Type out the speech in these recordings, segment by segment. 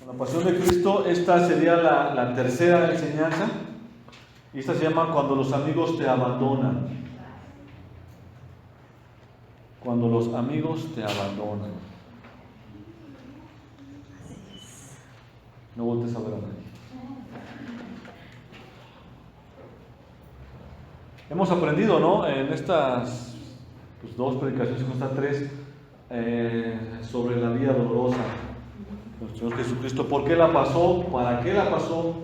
La pasión de Cristo, esta sería la tercera enseñanza. Y esta se llama cuando los amigos te abandonan. Cuando los amigos te abandonan. No voltees a ver a nadie. Hemos aprendido, ¿no? En estas dos predicaciones, con estas tres, sobre la vida dolorosa del Señor Jesucristo. ¿Por qué la pasó? ¿Para qué la pasó?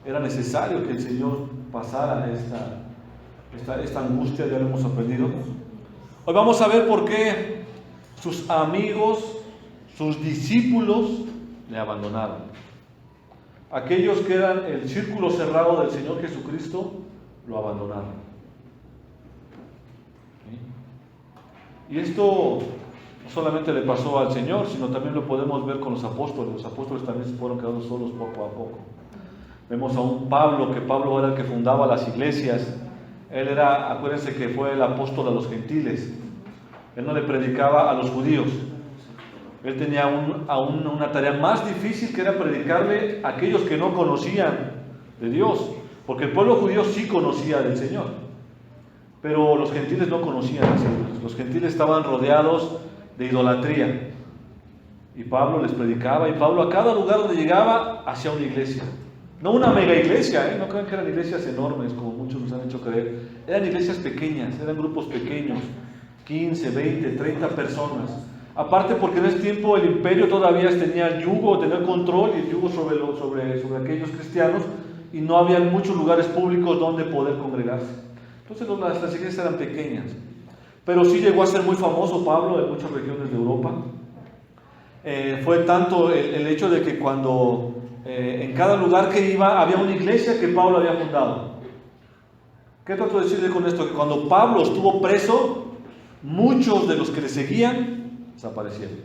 Era necesario que el Señor pasara esta angustia, ya lo hemos aprendido. Hoy vamos a ver por qué sus amigos, sus discípulos le abandonaron. Aquellos que eran el círculo cerrado del Señor Jesucristo lo abandonaron. ¿Sí? Y esto no solamente le pasó al Señor, sino también lo podemos ver con los apóstoles. Los apóstoles también se fueron quedando solos poco a poco. Vemos a un Pablo, que Pablo era el que fundaba las iglesias. Él era, acuérdense que fue el apóstol a los gentiles. Él no le predicaba a los judíos. Él tenía una tarea más difícil, que era predicarle a aquellos que no conocían de Dios. Porque el pueblo judío sí conocía del Señor, pero los gentiles no conocían al Señor. Los gentiles estaban rodeados de idolatría. Y Pablo les predicaba, y Pablo a cada lugar donde llegaba hacía una iglesia. No una mega iglesia, no crean que eran iglesias enormes, como muchos nos han hecho creer. Eran iglesias pequeñas, eran grupos pequeños, 15, 20, 30 personas. Aparte porque en ese tiempo el imperio todavía tenía el yugo, tenía el control y el yugo sobre aquellos cristianos, y no había muchos lugares públicos donde poder congregarse. Entonces las iglesias eran pequeñas. Pero sí llegó a ser muy famoso Pablo en muchas regiones de Europa. Fue tanto el hecho de que cuando en cada lugar que iba había una iglesia que Pablo había fundado. ¿Qué trato de decirle con esto? Que cuando Pablo estuvo preso, muchos de los que le seguían desaparecieron.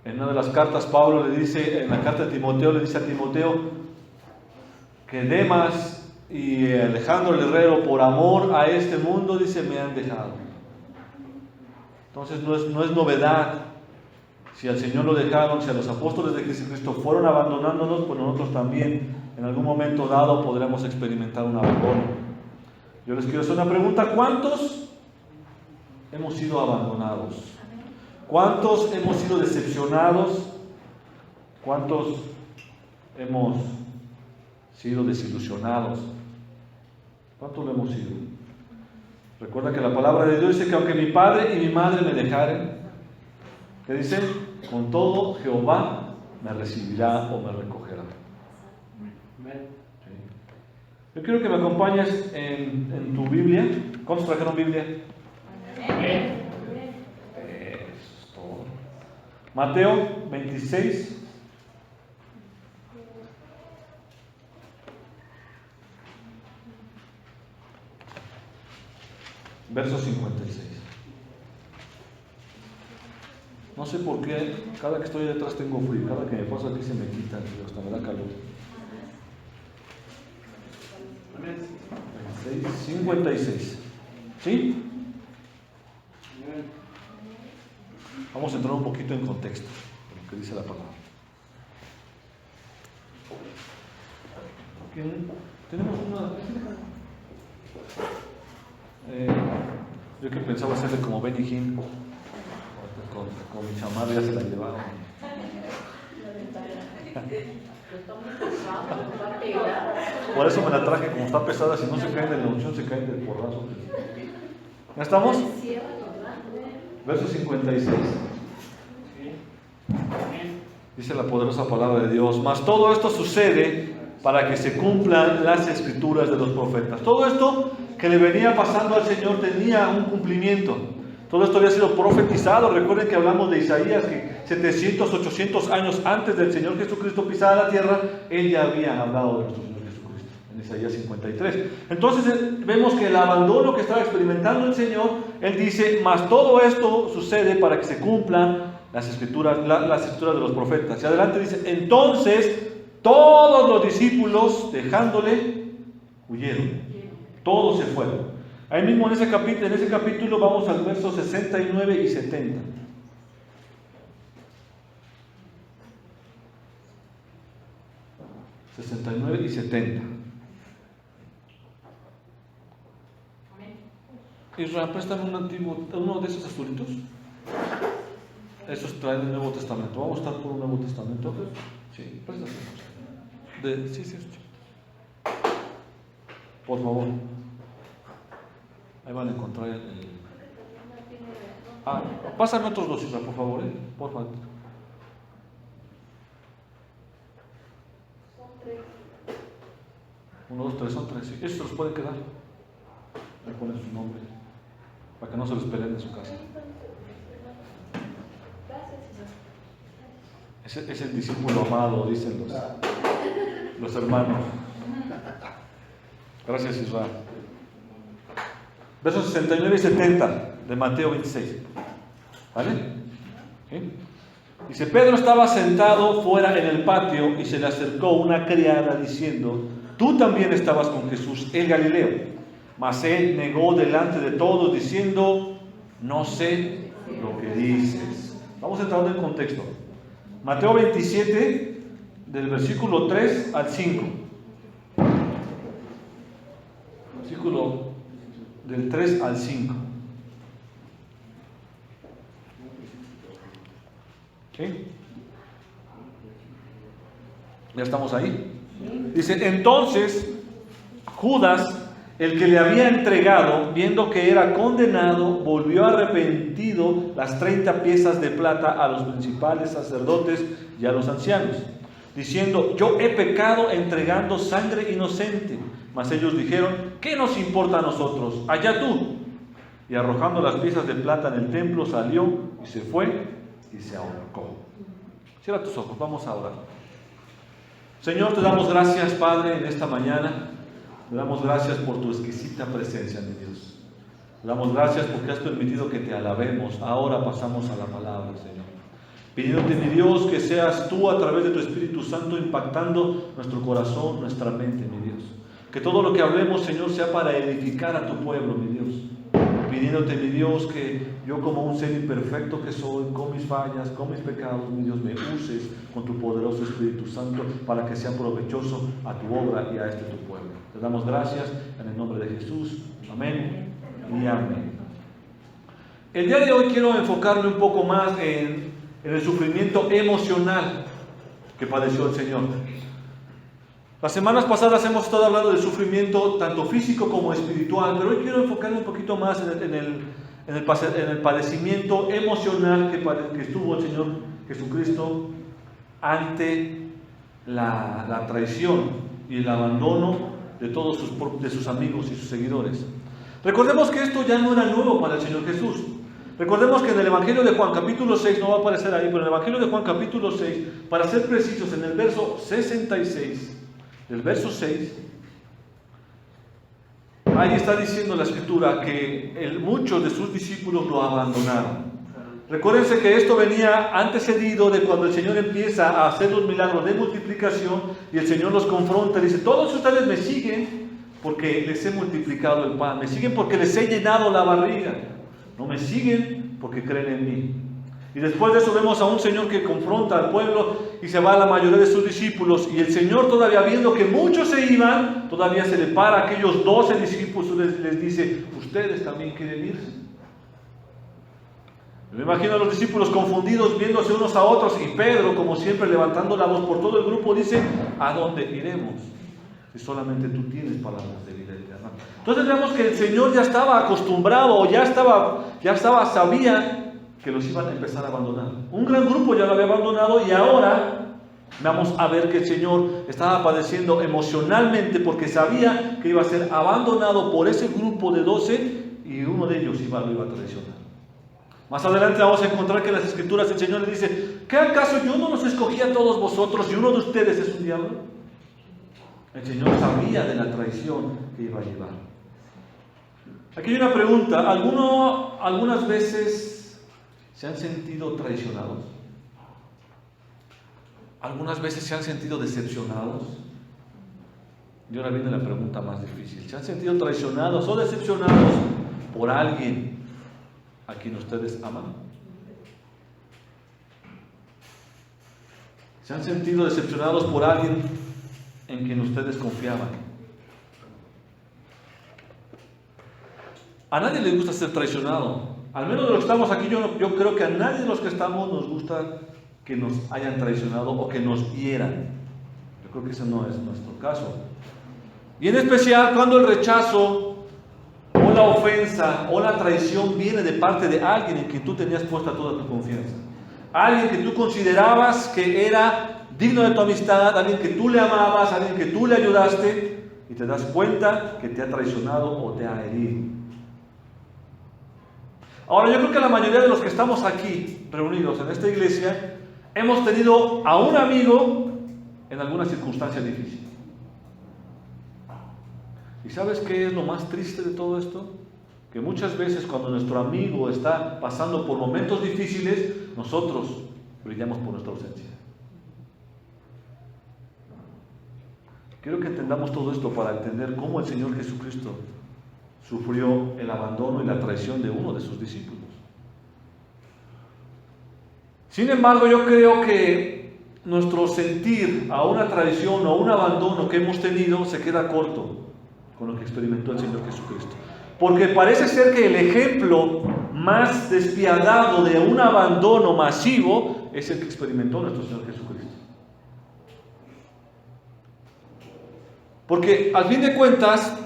En una de las cartas Pablo le dice, en la carta de Timoteo, le dice a Timoteo que Demas y Alejandro el herrero, por amor a este mundo, dice, me han dejado. Entonces no es novedad. Si al Señor lo dejaron, si a los apóstoles de Jesucristo fueron abandonándonos, pues nosotros también en algún momento dado podremos experimentar un abandono. Yo les quiero hacer una pregunta: ¿cuántos hemos sido abandonados? ¿Cuántos hemos sido decepcionados? ¿Cuántos hemos sido desilusionados? ¿Cuántos lo hemos sido? Recuerda que la palabra de Dios dice que aunque mi padre y mi madre me dejaren, ¿qué dice? Con todo Jehová me recibirá o me recogerá. Sí. Yo quiero que me acompañes en tu Biblia. ¿Cuántos trajeron Biblia? Amén. Eso es todo. Mateo 26. Verso 56. No sé por qué, cada que estoy detrás tengo frío, cada que me paso aquí se me quita, hasta me da calor. 56. ¿Sí? Vamos a entrar un poquito en contexto de lo que dice la palabra. Tenemos una... yo que pensaba hacerle como Benny Hinn. Con mi chamarra ya se la llevaron. Por eso me la traje, como está pesada, si no se caen de la unción, se caen del porrazo. ¿Ya estamos? Verso 56. Dice la poderosa palabra de Dios: mas todo esto sucede para que se cumplan las escrituras de los profetas. Todo esto que le venía pasando al Señor tenía un cumplimiento. Todo esto había sido profetizado. Recuerden que hablamos de Isaías, que 700, 800 años antes del Señor Jesucristo pisara la tierra, Él ya había hablado de nuestro Señor Jesucristo, en Isaías 53. Entonces vemos que el abandono que estaba experimentando el Señor, Él dice, mas todo esto sucede para que se cumplan las escrituras de los profetas. Y adelante dice, entonces todos los discípulos, dejándole, huyeron. Todos se fueron. Ahí mismo en ese capítulo vamos al verso 69 y 70. 69 y 70. Israel, préstame uno de esos azulitos. Esos traen el Nuevo Testamento. Vamos a estar por un Nuevo Testamento. Sí, préstame. Sí. Por favor. Ahí van a encontrar el... pásame otros dos, Israel, por favor, por favor. Uno, dos, tres, son tres. Sí. Esos se los pueden quedar. Ahí ponen su nombre. Para que no se los peleen en su casa. Es el discípulo amado, dicen los hermanos. Gracias, Israel. Versos 69 y 70 de Mateo 26. ¿Vale? ¿Sí? Dice: Pedro estaba sentado fuera en el patio y se le acercó una criada diciendo: tú también estabas con Jesús el Galileo. Mas él negó delante de todos diciendo: no sé lo que dices. Vamos entrando en contexto. Mateo 27, del versículo 3 al 5. Versículo del 3 al 5. ¿Sí? ¿Ya estamos ahí? Dice: entonces Judas, el que le había entregado, viendo que era condenado, volvió arrepentido las 30 piezas de plata a los principales sacerdotes y a los ancianos, diciendo: yo he pecado entregando sangre inocente. Mas ellos dijeron: ¿qué nos importa a nosotros? Allá tú. Y arrojando las piezas de plata en el templo, salió y se fue y se ahorcó. Cierra tus ojos, vamos a orar. Señor, te damos gracias, Padre, en esta mañana. Te damos gracias por tu exquisita presencia, mi Dios. Te damos gracias porque has permitido que te alabemos. Ahora pasamos a la palabra, Señor. Pidiéndote, mi Dios, que seas tú a través de tu Espíritu Santo impactando nuestro corazón, nuestra mente, mi Dios. Que todo lo que hablemos, Señor, sea para edificar a tu pueblo, mi Dios. Pidiéndote, mi Dios, que yo como un ser imperfecto que soy, con mis fallas, con mis pecados, mi Dios, me uses con tu poderoso Espíritu Santo para que sea provechoso a tu obra y a este tu pueblo. Te damos gracias en el nombre de Jesús. Amén y amén. El día de hoy quiero enfocarme un poco más en el sufrimiento emocional que padeció el Señor. Las semanas pasadas hemos estado hablando del sufrimiento tanto físico como espiritual, pero hoy quiero enfocarme un poquito más en el padecimiento emocional que estuvo el Señor Jesucristo ante la traición y el abandono de todos sus amigos y sus seguidores. Recordemos que esto ya no era nuevo para el Señor Jesús. Recordemos que en el Evangelio de Juan capítulo 6, no va a aparecer ahí, pero en el Evangelio de Juan capítulo 6, para ser precisos, en el verso 66, del verso 6, ahí está diciendo la Escritura que muchos de sus discípulos lo abandonaron. Recuérdense que esto venía antecedido de cuando el Señor empieza a hacer los milagros de multiplicación y el Señor los confronta y dice: todos ustedes me siguen porque les he multiplicado el pan, me siguen porque les he llenado la barriga, no me siguen porque creen en mí. Y después de eso vemos a un Señor que confronta al pueblo y se va a la mayoría de sus discípulos, y el Señor, todavía viendo que muchos se iban, todavía se le para a aquellos 12 discípulos y les dice: ustedes también quieren irse. Me imagino a los discípulos confundidos viéndose unos a otros, y Pedro, como siempre, levantando la voz por todo el grupo, dice: ¿a dónde iremos? Si solamente tú tienes palabras de vida eterna. Entonces vemos que el Señor ya estaba acostumbrado, o ya sabía que los iban a empezar a abandonar. Un gran grupo ya lo había abandonado, y ahora vamos a ver que el Señor estaba padeciendo emocionalmente porque sabía que iba a ser abandonado por ese grupo de 12 y uno de ellos lo iba a traicionar. Más adelante vamos a encontrar que en las Escrituras el Señor le dice: ¿qué acaso yo no los escogí a todos vosotros y uno de ustedes es un diablo? El Señor sabía de la traición que iba a llevar. Aquí hay una pregunta: ¿algunas veces se han sentido traicionados? ¿Algunas veces se han sentido decepcionados? Y ahora viene la pregunta más difícil: ¿se han sentido traicionados o decepcionados por alguien a quien ustedes aman? ¿Se han sentido decepcionados por alguien en quien ustedes confiaban. A nadie le gusta ser traicionado. Al menos de los que estamos aquí, yo creo que a nadie de los que estamos nos gusta que nos hayan traicionado o que nos hieran. Yo creo que ese no es nuestro caso. Y en especial cuando el rechazo o la ofensa o la traición viene de parte de alguien en quien tú tenías puesta toda tu confianza. Alguien que tú considerabas que era digno de tu amistad, alguien que tú le amabas, alguien que tú le ayudaste, y te das cuenta que te ha traicionado o te ha herido. Ahora, yo creo que la mayoría de los que estamos aquí reunidos en esta iglesia hemos tenido a un amigo en alguna circunstancia difícil. ¿Y sabes qué es lo más triste de todo esto? Que muchas veces cuando nuestro amigo está pasando por momentos difíciles, nosotros brillamos por nuestra ausencia. Quiero que entendamos todo esto para entender cómo el Señor Jesucristo sufrió el abandono y la traición de uno de sus discípulos. Sin embargo, yo creo que nuestro sentir a una traición o un abandono que hemos tenido se queda corto con lo que experimentó el Señor Jesucristo. Porque parece ser que el ejemplo más despiadado de un abandono masivo es el que experimentó nuestro Señor Jesucristo. Porque al fin de cuentas,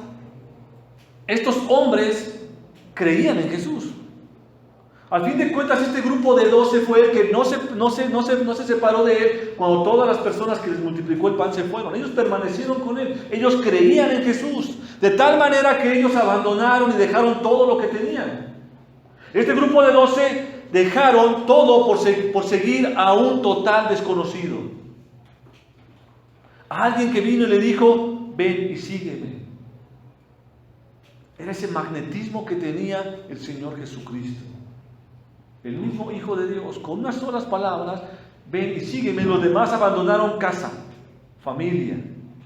estos hombres creían en Jesús. Al fin de cuentas, este grupo de 12 fue el que no se separó de él cuando todas las personas que les multiplicó el pan se fueron. Ellos permanecieron con él. Ellos creían en Jesús. De tal manera que ellos abandonaron y dejaron todo lo que tenían. Este grupo de 12 dejaron todo por seguir a un total desconocido. A alguien que vino y le dijo, ven y sígueme. Era ese magnetismo que tenía el Señor Jesucristo. El mismo Hijo de Dios, con unas solas palabras, ven y sígueme. Los demás abandonaron casa, familia,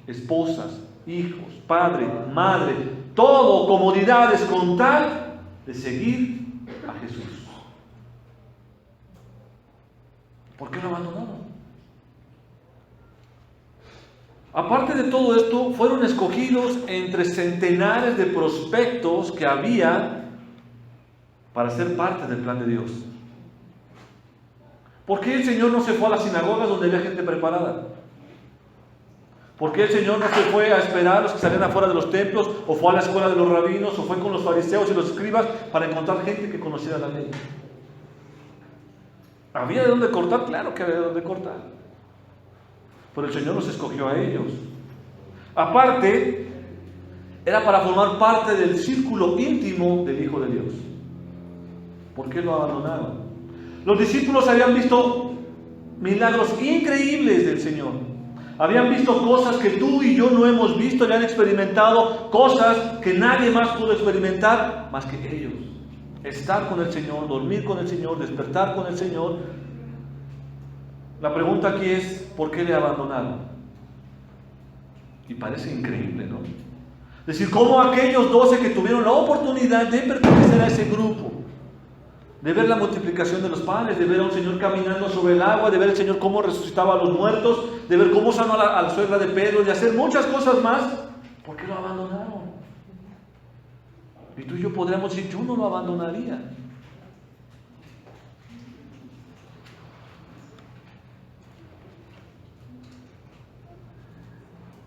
esposas, hijos, padre, madre, todo, comodidades, con tal de seguir a Jesús. ¿Por qué lo abandonaron? Aparte de todo esto, fueron escogidos entre centenares de prospectos que había para ser parte del plan de Dios. ¿Por qué el Señor no se fue a las sinagogas donde había gente preparada? ¿Por qué el Señor no se fue a esperar a los que salían afuera de los templos, o fue a la escuela de los rabinos, o fue con los fariseos y los escribas para encontrar gente que conociera la ley? ¿Había de dónde cortar? Claro que había de dónde cortar. Pero el Señor los escogió a ellos. Aparte, era para formar parte del círculo íntimo del Hijo de Dios. ¿Por qué lo abandonaron? Los discípulos habían visto milagros increíbles del Señor. Habían visto cosas que tú y yo no hemos visto, y han experimentado cosas que nadie más pudo experimentar más que ellos. Estar con el Señor, dormir con el Señor, despertar con el Señor. La pregunta aquí es, ¿por qué le abandonaron? Y parece increíble, ¿no? Es decir, ¿cómo aquellos 12 que tuvieron la oportunidad de pertenecer a ese grupo, de ver la multiplicación de los panes, de ver a un Señor caminando sobre el agua, de ver al Señor cómo resucitaba a los muertos, de ver cómo sanó a la suegra de Pedro, de hacer muchas cosas más, ¿por qué lo abandonaron? Y tú y yo podríamos decir, yo no lo abandonaría.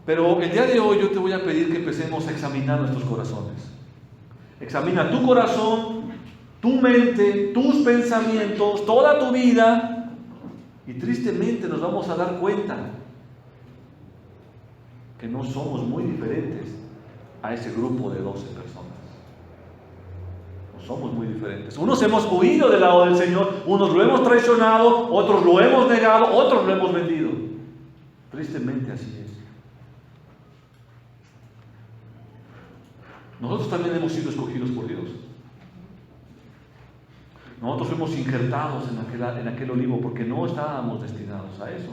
Pero el día de hoy yo te voy a pedir que empecemos a examinar nuestros corazones. Examina tu corazón, tu mente, tus pensamientos, toda tu vida, y tristemente nos vamos a dar cuenta que no somos muy diferentes a ese grupo de 12 personas. No somos muy diferentes. Unos hemos huido del lado del Señor, unos lo hemos traicionado, otros lo hemos negado, otros lo hemos vendido. Tristemente así es. Nosotros también hemos sido escogidos por Dios. Nosotros fuimos injertados en aquel olivo porque no estábamos destinados a eso.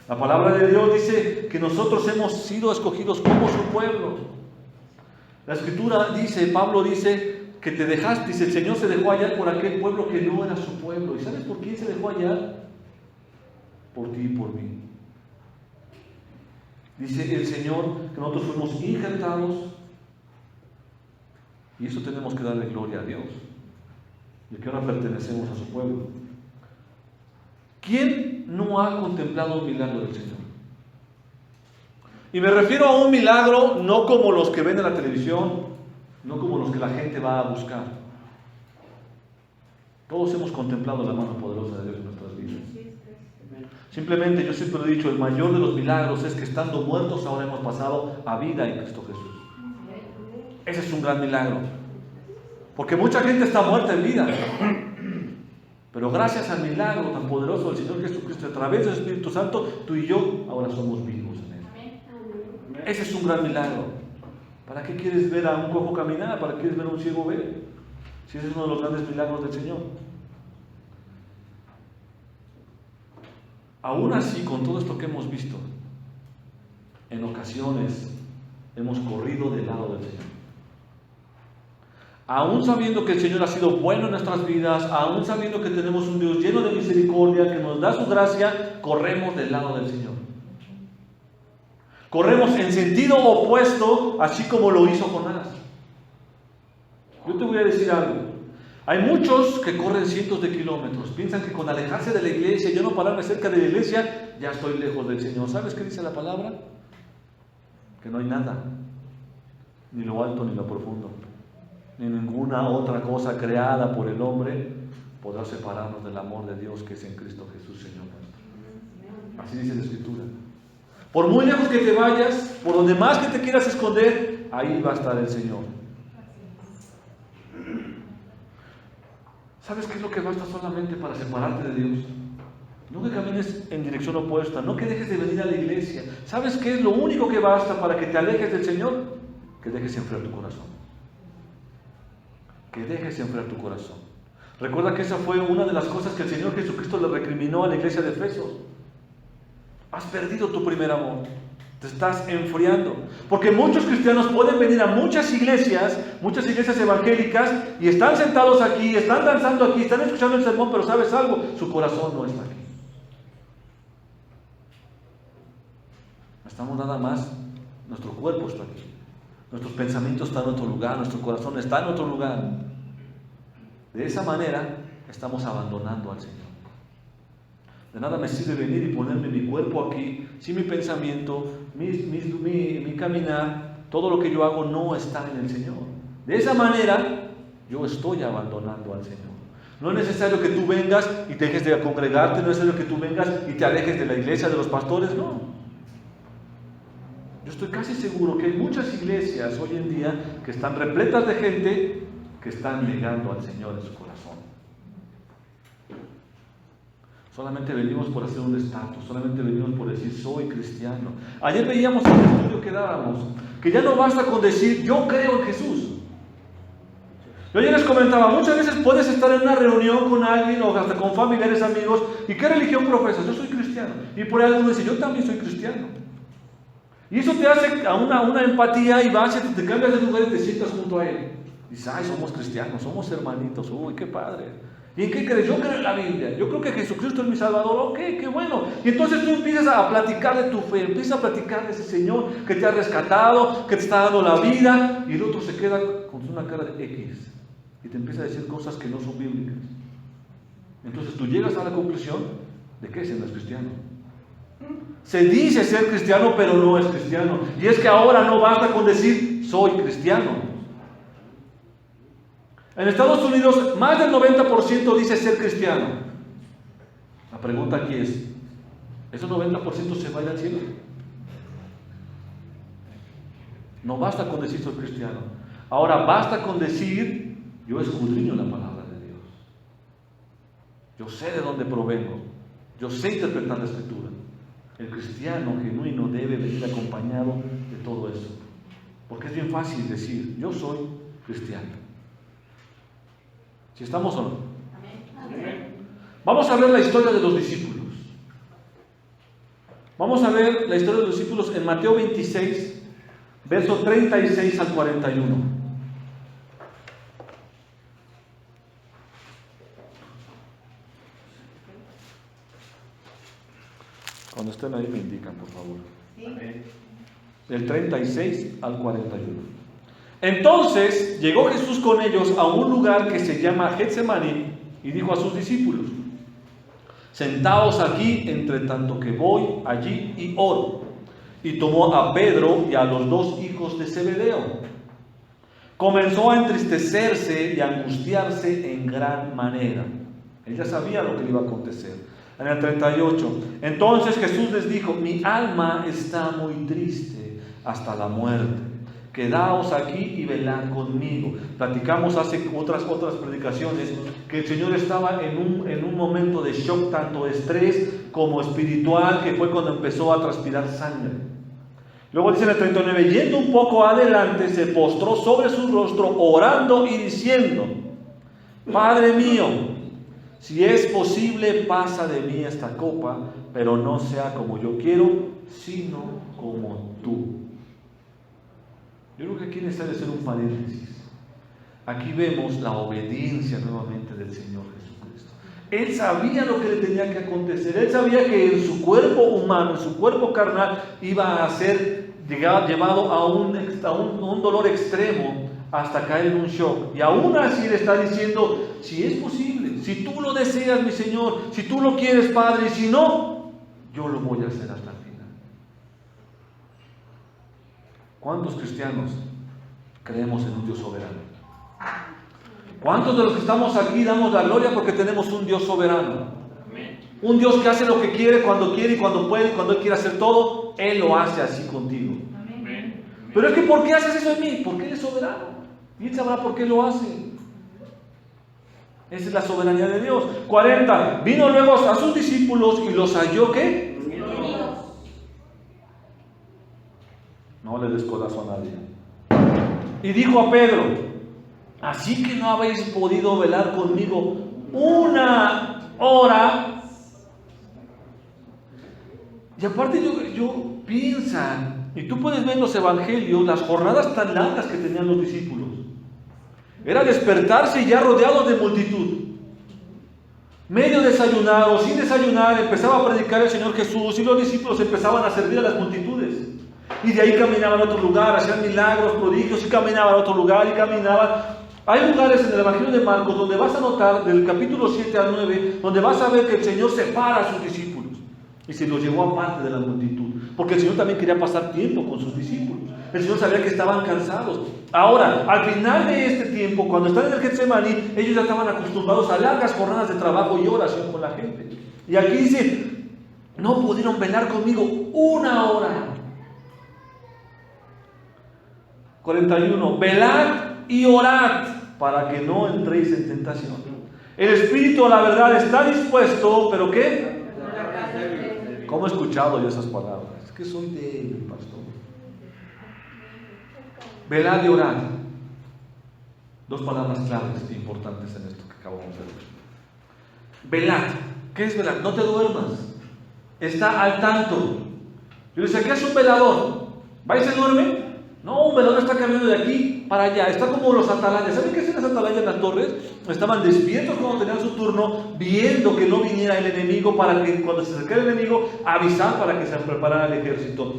La palabra de Dios dice que nosotros hemos sido escogidos como su pueblo. La Escritura dice, Pablo dice, que te dejaste, dice, el Señor se dejó hallar por aquel pueblo que no era su pueblo. ¿Y sabes por quién se dejó hallar? Por ti y por mí. Dice el Señor que nosotros fuimos injertados, y eso tenemos que darle gloria a Dios, de que ahora pertenecemos a su pueblo. ¿Quién no ha contemplado un milagro del Señor? Y me refiero a un milagro no como los que ven en la televisión, no como los que la gente va a buscar. Todos hemos contemplado la mano poderosa de Dios en nuestras vidas. Simplemente yo siempre he dicho, el mayor de los milagros es que estando muertos ahora hemos pasado a vida en Cristo Jesús. Ese es un gran milagro. Porque mucha gente está muerta en vida. Pero gracias al milagro tan poderoso del Señor Jesucristo, a través del Espíritu Santo, tú y yo ahora somos vivos en Él. Ese es un gran milagro. ¿Para qué quieres ver a un cojo caminar? ¿Para qué quieres ver a un ciego ver? Si ese es uno de los grandes milagros del Señor. Aún así, con todo esto que hemos visto, en ocasiones hemos corrido del lado del Señor. Aún sabiendo que el Señor ha sido bueno en nuestras vidas, aún sabiendo que tenemos un Dios lleno de misericordia, que nos da su gracia, corremos del lado del Señor. Corremos en sentido opuesto, así como lo hizo Jonás. Yo te voy a decir algo. Hay muchos que corren cientos de kilómetros, piensan que con alejarse de la iglesia, yo no pararme cerca de la iglesia, ya estoy lejos del Señor. ¿Sabes qué dice la palabra? Que no hay nada, ni lo alto ni lo profundo, ni ninguna otra cosa creada por el hombre podrá separarnos del amor de Dios que es en Cristo Jesús, Señor nuestro. Así dice la Escritura. Por muy lejos que te vayas, por donde más que te quieras esconder, ahí va a estar el Señor. ¿Sabes qué es lo que basta solamente para separarte de Dios? No que camines en dirección opuesta, no que dejes de venir a la iglesia. ¿Sabes qué es lo único que basta para que te alejes del Señor? Que dejes enfriar tu corazón. Que dejes enfriar tu corazón. Recuerda que esa fue una de las cosas que el Señor Jesucristo le recriminó a la iglesia de Efesios. Has perdido tu primer amor. Te estás enfriando. Porque muchos cristianos pueden venir a muchas iglesias evangélicas, y están sentados aquí, están danzando aquí, están escuchando el sermón, pero ¿sabes algo? Su corazón no está aquí. Estamos nada más, nuestro cuerpo está aquí. Nuestros pensamientos están en otro lugar, nuestro corazón está en otro lugar. De esa manera estamos abandonando al Señor. De nada me sirve venir y ponerme mi cuerpo aquí, si mi pensamiento, mi caminar, todo lo que yo hago no está en el Señor. De esa manera, yo estoy abandonando al Señor. No es necesario que tú vengas y te dejes de congregarte, no es necesario que tú vengas y te alejes de la iglesia, de los pastores, no. Yo estoy casi seguro que hay muchas iglesias hoy en día que están repletas de gente que están negando al Señor en su corazón. Solamente venimos por hacer un estatus, solamente venimos por decir soy cristiano. Ayer veíamos en el estudio que dábamos que ya no basta con decir yo creo en Jesús. Yo ayer les comentaba, muchas veces puedes estar en una reunión con alguien o hasta con familiares, amigos, y ¿qué religión profesas? Yo soy cristiano. Y por ahí alguno dice, yo también soy cristiano. Y eso te hace a una empatía y vas y te cambias de lugar y te sientas junto a él. Dices, ay, somos cristianos, somos hermanitos, uy, qué padre. ¿Y en qué crees? Yo creo en la Biblia, yo creo que Jesucristo es mi Salvador, ok, qué bueno. Y entonces tú empiezas a platicar de tu fe, empiezas a platicar de ese Señor que te ha rescatado, que te está dando la vida, y el otro se queda con una cara de X y te empieza a decir cosas que no son bíblicas. Entonces tú llegas a la conclusión de que ese no es cristiano. Se dice ser cristiano, pero no es cristiano. Y es que ahora no basta con decir soy cristiano. En Estados Unidos, más del 90% dice ser cristiano. La pregunta aquí es, ¿esos 90% se va al cielo? No basta con decir soy cristiano. Ahora basta con decir, yo escudriño la palabra de Dios. Yo sé de dónde provengo. Yo sé interpretar la Escritura. El cristiano genuino debe venir acompañado de todo eso. Porque es bien fácil decir, yo soy cristiano. ¿Si estamos o no? Amén. Vamos a ver la historia de los discípulos. Vamos a ver la historia de los discípulos en Mateo 26, verso 36 al 41. Cuando estén ahí me indican, por favor. Del 36 al 41. Entonces llegó Jesús con ellos a un lugar que se llama Getsemaní y dijo a sus discípulos: sentaos aquí entre tanto que voy allí y oro. Y tomó a Pedro y a los dos hijos de Zebedeo. Comenzó a entristecerse y a angustiarse en gran manera. Él ya sabía lo que le iba a acontecer. En el 38, entonces Jesús les dijo: mi alma está muy triste hasta la muerte. Quedaos aquí y velad conmigo. Platicamos hace otras predicaciones que el Señor estaba en un momento de shock, tanto de estrés como espiritual, que fue cuando empezó a transpirar sangre. Luego dice en el 39, yendo un poco adelante, se postró sobre su rostro, orando y diciendo: Padre mío, si es posible, pasa de mí esta copa, pero no sea como yo quiero, sino como tú. Yo creo que aquí necesita hacer un paréntesis. Aquí vemos la obediencia nuevamente del Señor Jesucristo. Él sabía lo que le tenía que acontecer. Él sabía que en su cuerpo humano, en su cuerpo carnal, iba a ser llevado a un dolor extremo hasta caer en un shock. Y aún así le está diciendo: si es posible, si tú lo deseas, mi Señor, si tú lo quieres, Padre, y si no, yo lo voy a hacer hasta el final. ¿Cuántos cristianos creemos en un Dios soberano? ¿Cuántos de los que estamos aquí damos la gloria porque tenemos un Dios soberano? Un Dios que hace lo que quiere, cuando quiere y cuando puede, y cuando Él quiere hacer todo, Él lo hace así contigo. Pero es que ¿por qué haces eso en mí? Porque Él es soberano. Y Él sabrá por qué lo hace. Esa es la soberanía de Dios. 40. Vino luego a sus discípulos y los halló, ¿qué? No le des codazo a nadie. Y dijo a Pedro: así que no habéis podido velar conmigo una hora. Y aparte yo piensan, y tú puedes ver en los evangelios las jornadas tan largas que tenían los discípulos. Era despertarse y ya rodeados de multitud. Medio desayunar o sin desayunar, empezaba a predicar el Señor Jesús y los discípulos empezaban a servir a las multitudes. Y de ahí caminaban a otro lugar, hacían milagros, prodigios, y caminaban a otro lugar, y caminaban. Hay lugares en el Evangelio de Marcos donde vas a notar, del capítulo 7 al 9, donde vas a ver que el Señor separa a sus discípulos y se los llevó aparte de la multitud, porque el Señor también quería pasar tiempo con sus discípulos. El Señor sabía que estaban cansados. Ahora, al final de este tiempo, cuando están en el Getsemaní, ellos ya estaban acostumbrados a largas jornadas de trabajo y oración con la gente. Y aquí dice: no pudieron velar conmigo una hora. 41. Velad y orad para que no entréis en tentación. El espíritu, a la verdad, está dispuesto, pero ¿qué? ¿Cómo he escuchado yo esas palabras? Es que soy débil, pastor. Velad y orad. Dos palabras claves e importantes en esto que acabamos de ver. Velad. ¿Qué es velar? No te duermas. Está al tanto. Yo le decía: ¿qué es un velador? ¿Va y se duerme? No, un velador está caminando de aquí para allá. Está como los atalayas. ¿Saben qué hacían las atalayas en las torres? Estaban despiertos cuando tenían su turno, viendo que no viniera el enemigo, para que cuando se acercara el enemigo, avisar para que se preparara el ejército.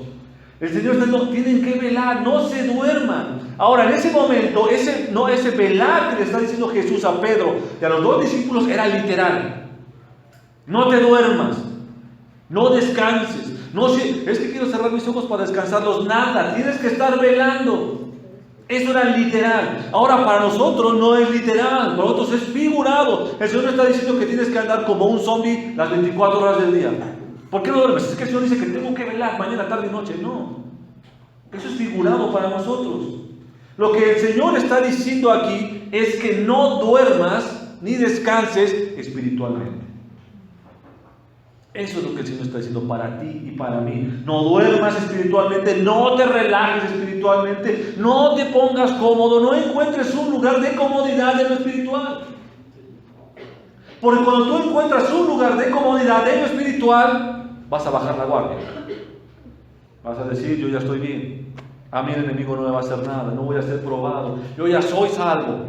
El Señor está diciendo: tienen que velar, no se duerman. Ahora, en ese momento, ese velar que le está diciendo Jesús a Pedro y a los dos discípulos era literal. No te duermas, no descanses. No sé, es que quiero cerrar mis ojos para descansarlos. Nada, tienes que estar velando. Eso era literal. Ahora, para nosotros no es literal, para nosotros es figurado. El Señor no está diciendo que tienes que andar como un zombie las 24 horas del día. ¿Por qué no duermes? Es que el Señor dice que tengo que velar mañana, tarde y noche. No, eso es figurado para nosotros. Lo que el Señor está diciendo aquí es que no duermas ni descanses espiritualmente. Eso es lo que el Señor está diciendo para ti y para mí. No duermas espiritualmente, no te relajes espiritualmente, no te pongas cómodo, no encuentres un lugar de comodidad en lo espiritual. Porque cuando tú encuentras un lugar de comodidad en lo espiritual, vas a bajar la guardia. Vas a decir: yo ya estoy bien, a mí el enemigo no me va a hacer nada, no voy a ser probado, yo ya soy salvo.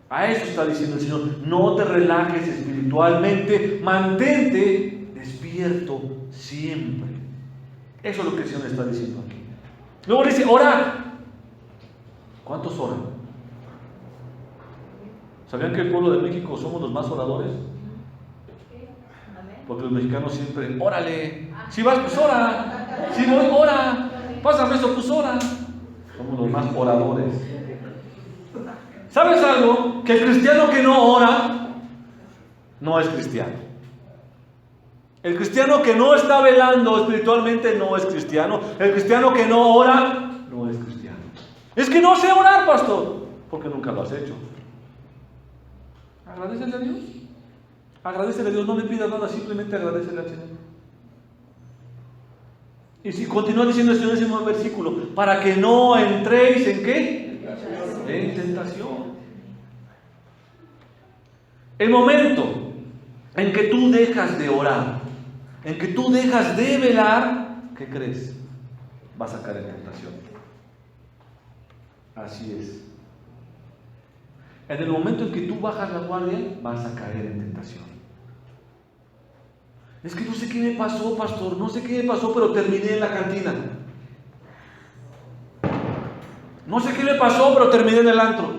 A eso está diciendo el Señor: no te relajes espiritualmente, mantente despierto siempre. Eso es lo que el Señor está diciendo aquí. Luego dice, ora. ¿Cuántos oran? ¿Sabían que el pueblo de México somos los más oradores? Porque los mexicanos siempre, órale. Si vas, pues ora. Si voy, ora. Pásame eso, pues ora. Somos los más oradores. ¿Sabes algo? Que el cristiano que no ora no es cristiano. El cristiano que no está velando espiritualmente no es cristiano. El cristiano que no ora no es cristiano. Es que no sé orar, pastor, porque nunca lo has hecho. Agradecele a Dios. Agradecele a Dios, no le pidas nada, simplemente agradecele al Señor. Y si continúa diciendo el Señor en ese nuevo versículo, para que no entréis en ¿qué? En tentación. El momento en que tú dejas de orar, en que tú dejas de velar, ¿qué crees? Vas a caer en tentación. Así es. En el momento en que tú bajas la guardia, vas a caer en tentación. Es que no sé qué me pasó, pastor, no sé qué me pasó, pero terminé en la cantina. No sé qué me pasó, pero terminé en el antro.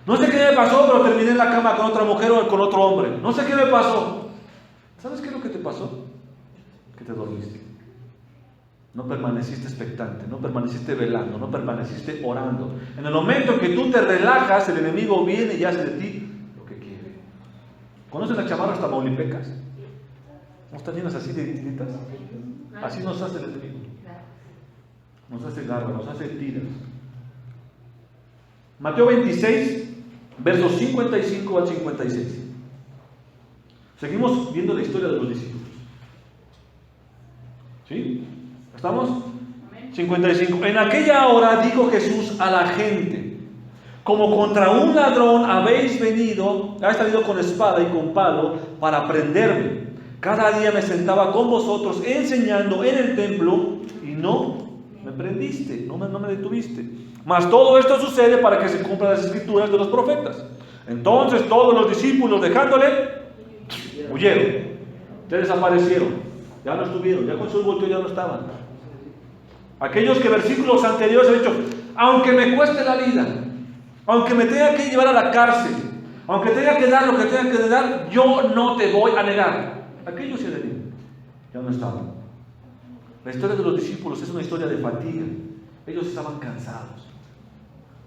No sé qué me pasó, pero terminé en la cama con otra mujer o con otro hombre. No sé qué me pasó. ¿Sabes qué es lo que te pasó? Que te dormiste. No permaneciste expectante, no permaneciste velando, no permaneciste orando. En el momento en que tú te relajas, el enemigo viene y hace de ti lo que quiere. ¿Conocen las chamarras tamaulipecas? ¿No están llenas así de tiritas? Así nos hace el enemigo. Nos hace garra, nos hace tiras. Mateo 26, versos 55 al 56. Seguimos viendo la historia de los discípulos. ¿Sí? ¿Estamos? 55. En aquella hora dijo Jesús a la gente: como contra un ladrón habéis salido con espada y con palo para prenderme. Cada día me sentaba con vosotros enseñando en el templo y no me prendiste, no me detuviste. Mas todo esto sucede para que se cumplan las escrituras de los profetas. Entonces todos los discípulos, dejándole, huyeron, ya desaparecieron, ya no estuvieron, ya con su volteo ya no estaban. Aquellos que versículos anteriores han dicho, aunque me cueste la vida, aunque me tenga que llevar a la cárcel, aunque tenga que dar lo que tenga que dar, yo no te voy a negar. Aquellos se debían, ya no estaban. La historia de los discípulos es una historia de fatiga. Ellos estaban cansados,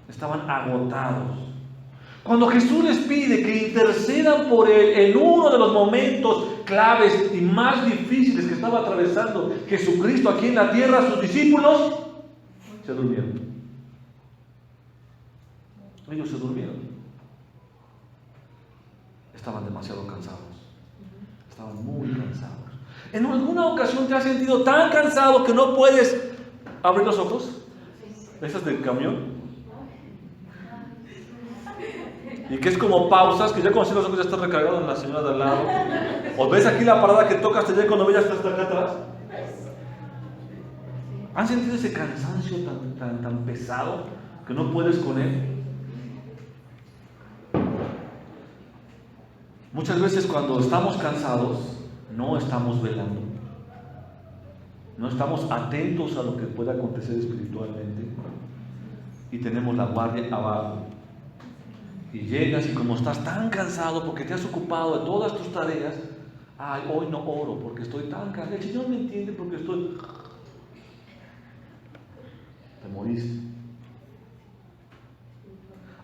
estaban agotados. Cuando Jesús les pide que intercedan por Él en uno de los momentos claves y más difíciles que estaba atravesando Jesucristo aquí en la tierra, sus discípulos se durmieron. Ellos se durmieron. Estaban demasiado cansados. Estaban muy cansados. ¿En alguna ocasión te has sentido tan cansado que no puedes abrir los ojos? ¿Esas del camión? Y que es como pausas, que ya cuando cierras los ojos ya estás recargado en la señora de al lado. O ves aquí la parada que tocas, te llega cuando ves hasta acá atrás. ¿Han sentido ese cansancio tan pesado que no puedes con él? Muchas veces cuando estamos cansados, no estamos velando. No estamos atentos a lo que pueda acontecer espiritualmente. Y tenemos la guardia abajo. Y llegas y como estás tan cansado porque te has ocupado de todas tus tareas, ay, hoy no oro porque estoy tan cansado. El Señor me entiende porque estoy... Te moriste.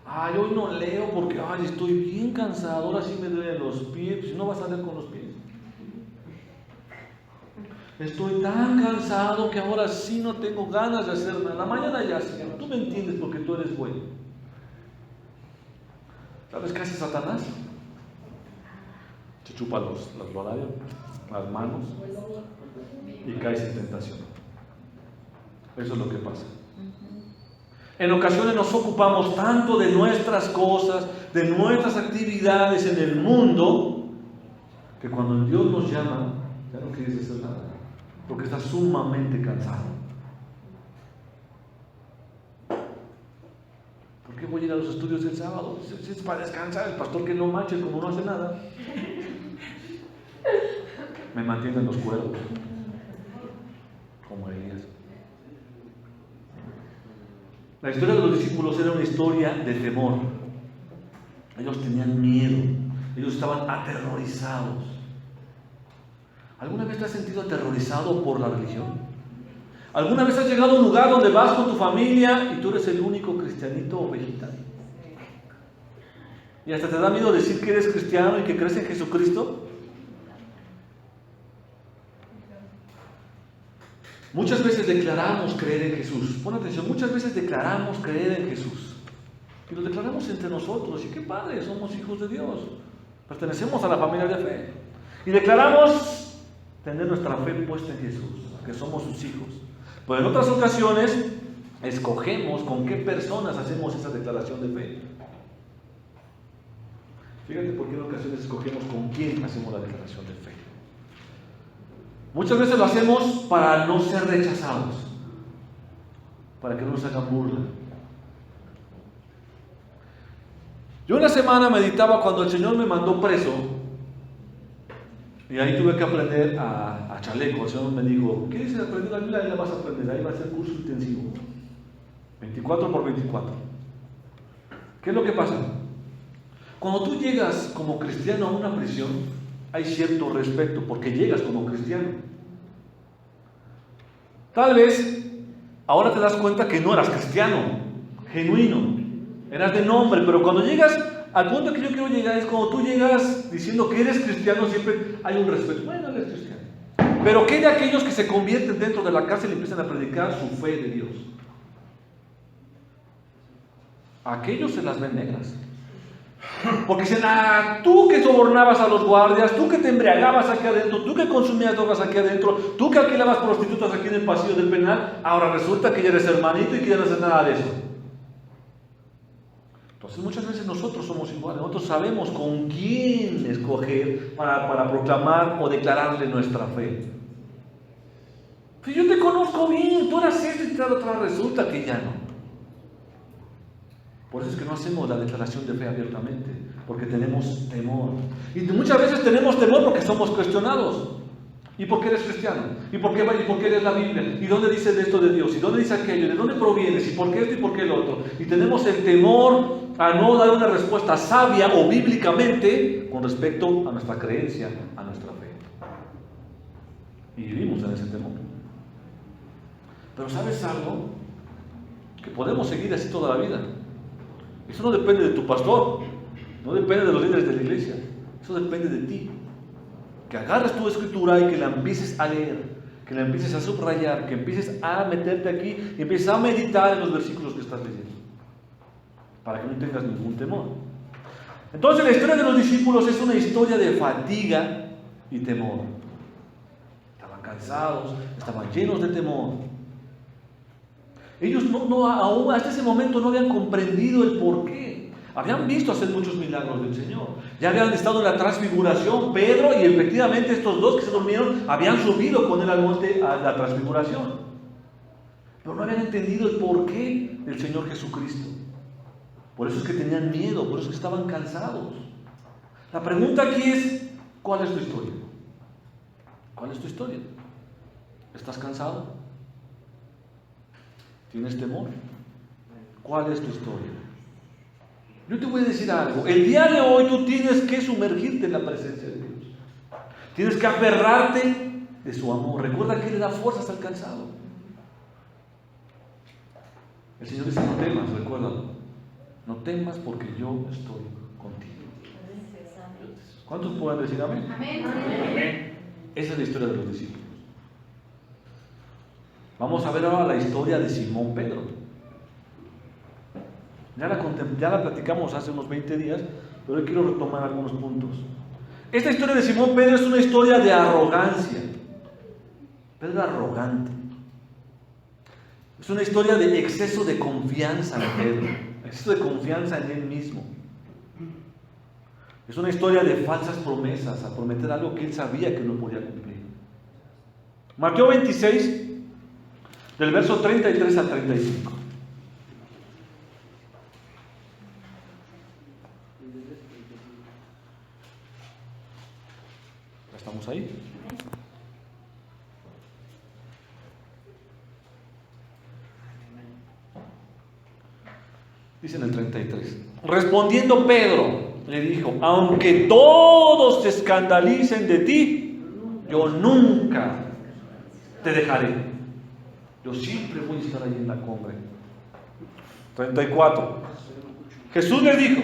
Ay, hoy no leo porque ay, estoy bien cansado, ahora sí me duelen los pies. Pues no vas a leer con los pies. Estoy tan cansado que ahora sí no tengo ganas de hacer nada. Mañana ya, Señor, tú me entiendes porque tú eres bueno. ¿Sabes qué hace Satanás? Se chupa los labios, las manos y caes en tentación. Eso es lo que pasa. En ocasiones nos ocupamos tanto de nuestras cosas, de nuestras actividades en el mundo, que cuando Dios nos llama, ya no quieres hacer nada, porque estás sumamente cansado. ¿Por qué voy a ir a los estudios el sábado? Si es para descansar, el pastor que no manche como no hace nada. Me mantienen los cuerdos. como Elías. La historia de los discípulos era una historia de temor. Ellos tenían miedo, ellos estaban aterrorizados. ¿Alguna vez te has sentido aterrorizado por la religión? ¿Alguna vez has llegado a un lugar donde vas con tu familia y tú eres el único cristianito o ovejita? Y hasta te da miedo decir que eres cristiano y que crees en Jesucristo. Muchas veces declaramos creer en Jesús. Pon atención, muchas veces declaramos creer en Jesús. Y lo declaramos entre nosotros. Y qué padre, somos hijos de Dios. Pertenecemos a la familia de fe. Y declaramos tener nuestra fe puesta en Jesús, que somos sus hijos. Pero en otras ocasiones escogemos con qué personas hacemos esa declaración de fe. Fíjate por qué en ocasiones escogemos con quién hacemos la declaración de fe. Muchas veces lo hacemos para no ser rechazados, para que no nos hagan burla. Yo una semana meditaba cuando el Señor me mandó preso, y ahí tuve que aprender a chaleco. El Señor me dijo, ¿qué dice aprender la Biblia? Ahí la vas a aprender, ahí va a ser curso intensivo, 24 por 24. ¿Qué es lo que pasa? Cuando tú llegas como cristiano a una prisión, hay cierto respeto, porque llegas como cristiano. Tal vez ahora te das cuenta que no eras cristiano, genuino, eras de nombre, pero cuando llegas, al punto que yo quiero llegar es cuando tú llegas diciendo que eres cristiano, siempre hay un respeto. Bueno, eres cristiano. Pero ¿qué de aquellos que se convierten dentro de la cárcel y empiezan a predicar su fe de Dios? A aquellos se las ven negras. Porque dicen, tú que sobornabas a los guardias, tú que te embriagabas aquí adentro, tú que consumías drogas aquí adentro, tú que alquilabas prostitutas aquí en el pasillo del penal, ahora resulta que ya eres hermanito y que ya no haces nada de eso. Entonces muchas veces nosotros somos iguales, nosotros sabemos con quién escoger para proclamar o declararle nuestra fe. Pues yo te conozco bien, tú eras esto y otra resulta que ya no. Por eso es que no hacemos la declaración de fe abiertamente, porque tenemos temor. Y muchas veces tenemos temor porque somos cuestionados. ¿Y por qué eres cristiano? ¿Y por qué eres la Biblia? ¿Y dónde dice de esto de Dios? ¿Y dónde dice aquello? ¿De dónde provienes? ¿Y por qué esto y por qué el otro? Y tenemos el temor a no dar una respuesta sabia o bíblicamente con respecto a nuestra creencia, a nuestra fe. Y vivimos en ese temor. Pero ¿sabes algo? Que podemos seguir así toda la vida. Eso no depende de tu pastor, no depende de los líderes de la iglesia, eso depende de ti. Que agarres tu escritura y que la empieces a leer, que la empieces a subrayar, que empieces a meterte aquí y empieces a meditar en los versículos que estás leyendo, para que no tengas ningún temor. Entonces la historia de los discípulos es una historia de fatiga y temor. Estaban cansados, estaban llenos de temor. Ellos aún hasta ese momento no habían comprendido el porqué. Habían visto hacer muchos milagros del Señor. Ya habían estado en la transfiguración, Pedro, y efectivamente estos dos que se durmieron habían subido con él al monte a la transfiguración. Pero no habían entendido el porqué del Señor Jesucristo. Por eso es que tenían miedo, por eso es que estaban cansados. La pregunta aquí es, ¿cuál es tu historia? ¿Cuál es tu historia? ¿Estás cansado? ¿Tienes temor? ¿Cuál es tu historia? Yo te voy a decir algo. El día de hoy tú tienes que sumergirte en la presencia de Dios. Tienes que aferrarte de su amor. Recuerda que Él le da fuerzas al cansado. El Señor dice, no temas, recuérdalo. No temas porque yo estoy contigo. ¿Cuántos pueden decir amén? Amén. Amén. Esa es la historia de los discípulos. Vamos a ver ahora la historia de Simón Pedro. Ya la platicamos hace unos 20 días, pero hoy quiero retomar algunos puntos. Esta historia de Simón Pedro es una historia de arrogancia. Pedro era arrogante. Es una historia de exceso de confianza en Pedro, exceso de confianza en él mismo. Es una historia de falsas promesas, a prometer algo que él sabía que no podía cumplir. Mateo 26, del verso 33 al 35. ¿Ya estamos ahí? Dice en el 33. Respondiendo Pedro, le dijo: aunque todos se escandalicen de ti, yo nunca te dejaré. Yo siempre voy a estar ahí en la cumbre. 34. Jesús le dijo: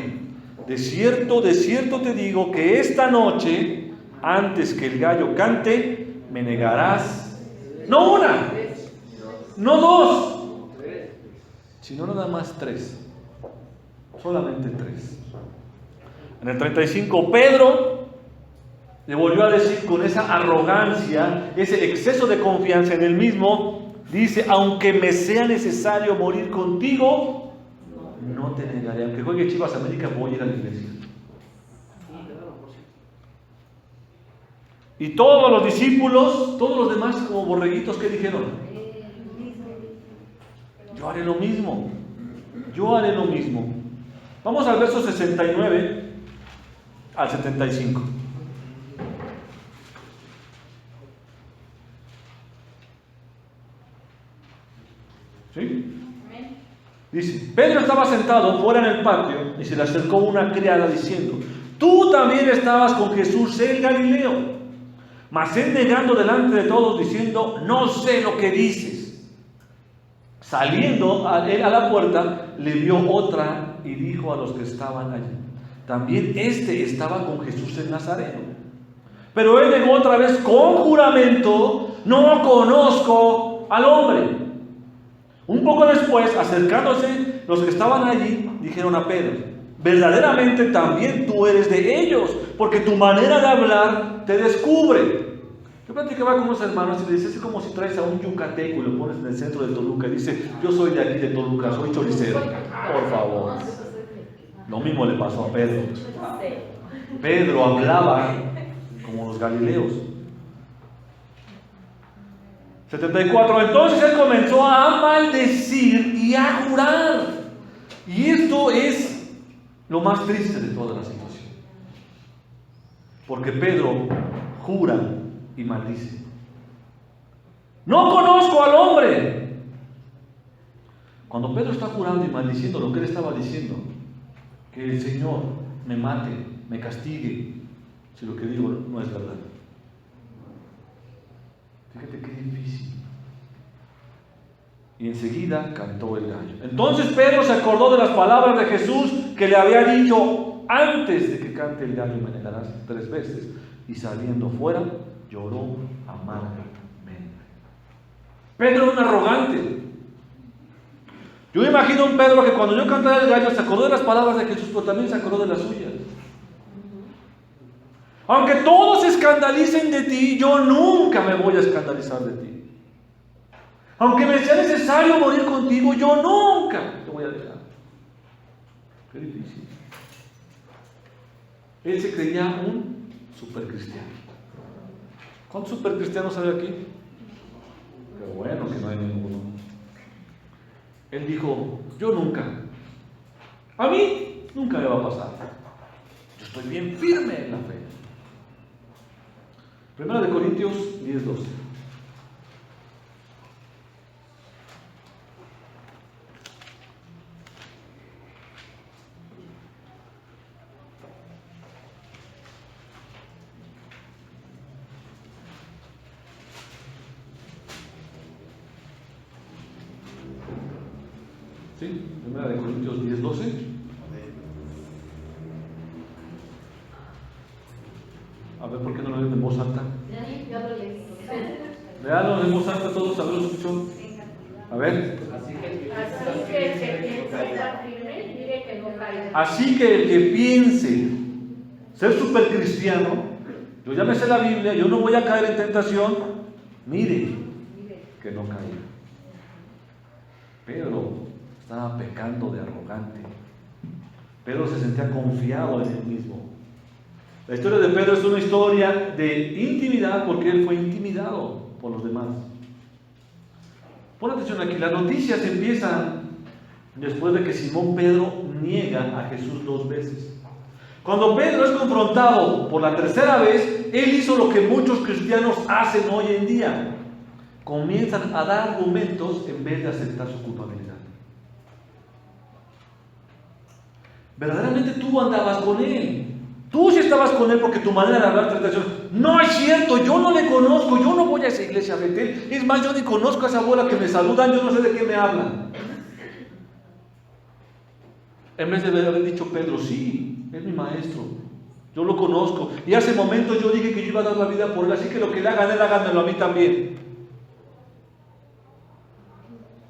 de cierto te digo que esta noche, antes que el gallo cante, me negarás. No una, no dos, sino nada más 3. Solamente 3. En el 35, Pedro le volvió a decir con esa arrogancia, ese exceso de confianza en él mismo, dice: aunque me sea necesario morir contigo, no te negaré. Aunque juegue Chivas América, voy a ir a la iglesia. Y todos los discípulos, todos los demás como borreguitos, ¿qué dijeron? Yo haré lo mismo. Yo haré lo mismo. Vamos al verso 69 al 75. ¿Sí? Dice: Pedro estaba sentado fuera en el patio y se le acercó una criada diciendo: tú también estabas con Jesús el Galileo. Mas él, negando delante de todos, diciendo: no sé lo que dices. Saliendo él a la puerta, le vio otra y dijo a los que estaban allí: también estaba con Jesús el Nazareno. Pero él negó otra vez con juramento: no conozco al hombre. Un poco después, acercándose los que estaban allí, dijeron a Pedro: verdaderamente también tú eres de ellos, porque tu manera de hablar te descubre. Yo platicaba con unos hermanos y les decía: es como si traes a un yucateco y lo pones en el centro de Toluca y dice: yo soy de aquí de Toluca, soy choricero. Por favor. Lo mismo le pasó a Pedro. Pedro hablaba como los galileos. 74. Entonces él comenzó a maldecir y a jurar. Y esto es lo más triste de toda la situación. Porque Pedro jura y maldice. No conozco al hombre. Cuando Pedro está jurando y maldiciendo, lo que él estaba diciendo: que el Señor me mate, me castigue, si lo que digo no es verdad. Fíjate qué difícil. Y enseguida cantó el gallo. Entonces Pedro se acordó de las palabras de Jesús que le había dicho: antes de que cante el gallo me negarás 3 veces. Y saliendo fuera, lloró amargamente. Pedro era un arrogante. Yo imagino a un Pedro que cuando yo cantara el gallo se acordó de las palabras de Jesús, pero también se acordó de las suyas. Aunque todos se escandalicen de ti, yo nunca me voy a escandalizar de ti. Aunque me sea necesario morir contigo, yo nunca te voy a dejar. Qué difícil. Él se creía un supercristiano. ¿Cuántos supercristianos hay aquí? Qué bueno que no hay ninguno. Él dijo: yo nunca. A mí nunca me va a pasar. Yo estoy bien firme en la fe. 1 Corintios 10:12. ¿Sí? 1 Corintios 10:12. A ver, ¿por qué no lo leen en voz alta? Leanlo en voz alta todos, a ver, lo escuchó. A ver. Así que el que piense ser supercristiano, yo ya me sé la Biblia, yo no voy a caer en tentación, mire que no caiga. Pedro estaba pecando de arrogante. Pedro se sentía confiado en él mismo. La historia de Pedro es una historia de intimidad, porque él fue intimidado por los demás. Pon atención aquí, las noticias empiezan después de que Simón Pedro niega a Jesús 2 veces. Cuando Pedro es confrontado por la 3ª vez, él hizo lo que muchos cristianos hacen hoy en día: comienzan a dar argumentos en vez de aceptar su culpabilidad. Verdaderamente tú andabas con él. Tú sí estabas con él porque tu manera de hablar te atención. No es cierto, yo no le conozco, yo no voy a esa iglesia a Betel. Es más, yo ni conozco a esa abuela que me saludan, yo no sé de qué me hablan. En vez de haber dicho Pedro, sí, es mi maestro, yo lo conozco. Y hace momentos yo dije que yo iba a dar la vida por él, así que lo que le hagan él, háganmelo a mí también.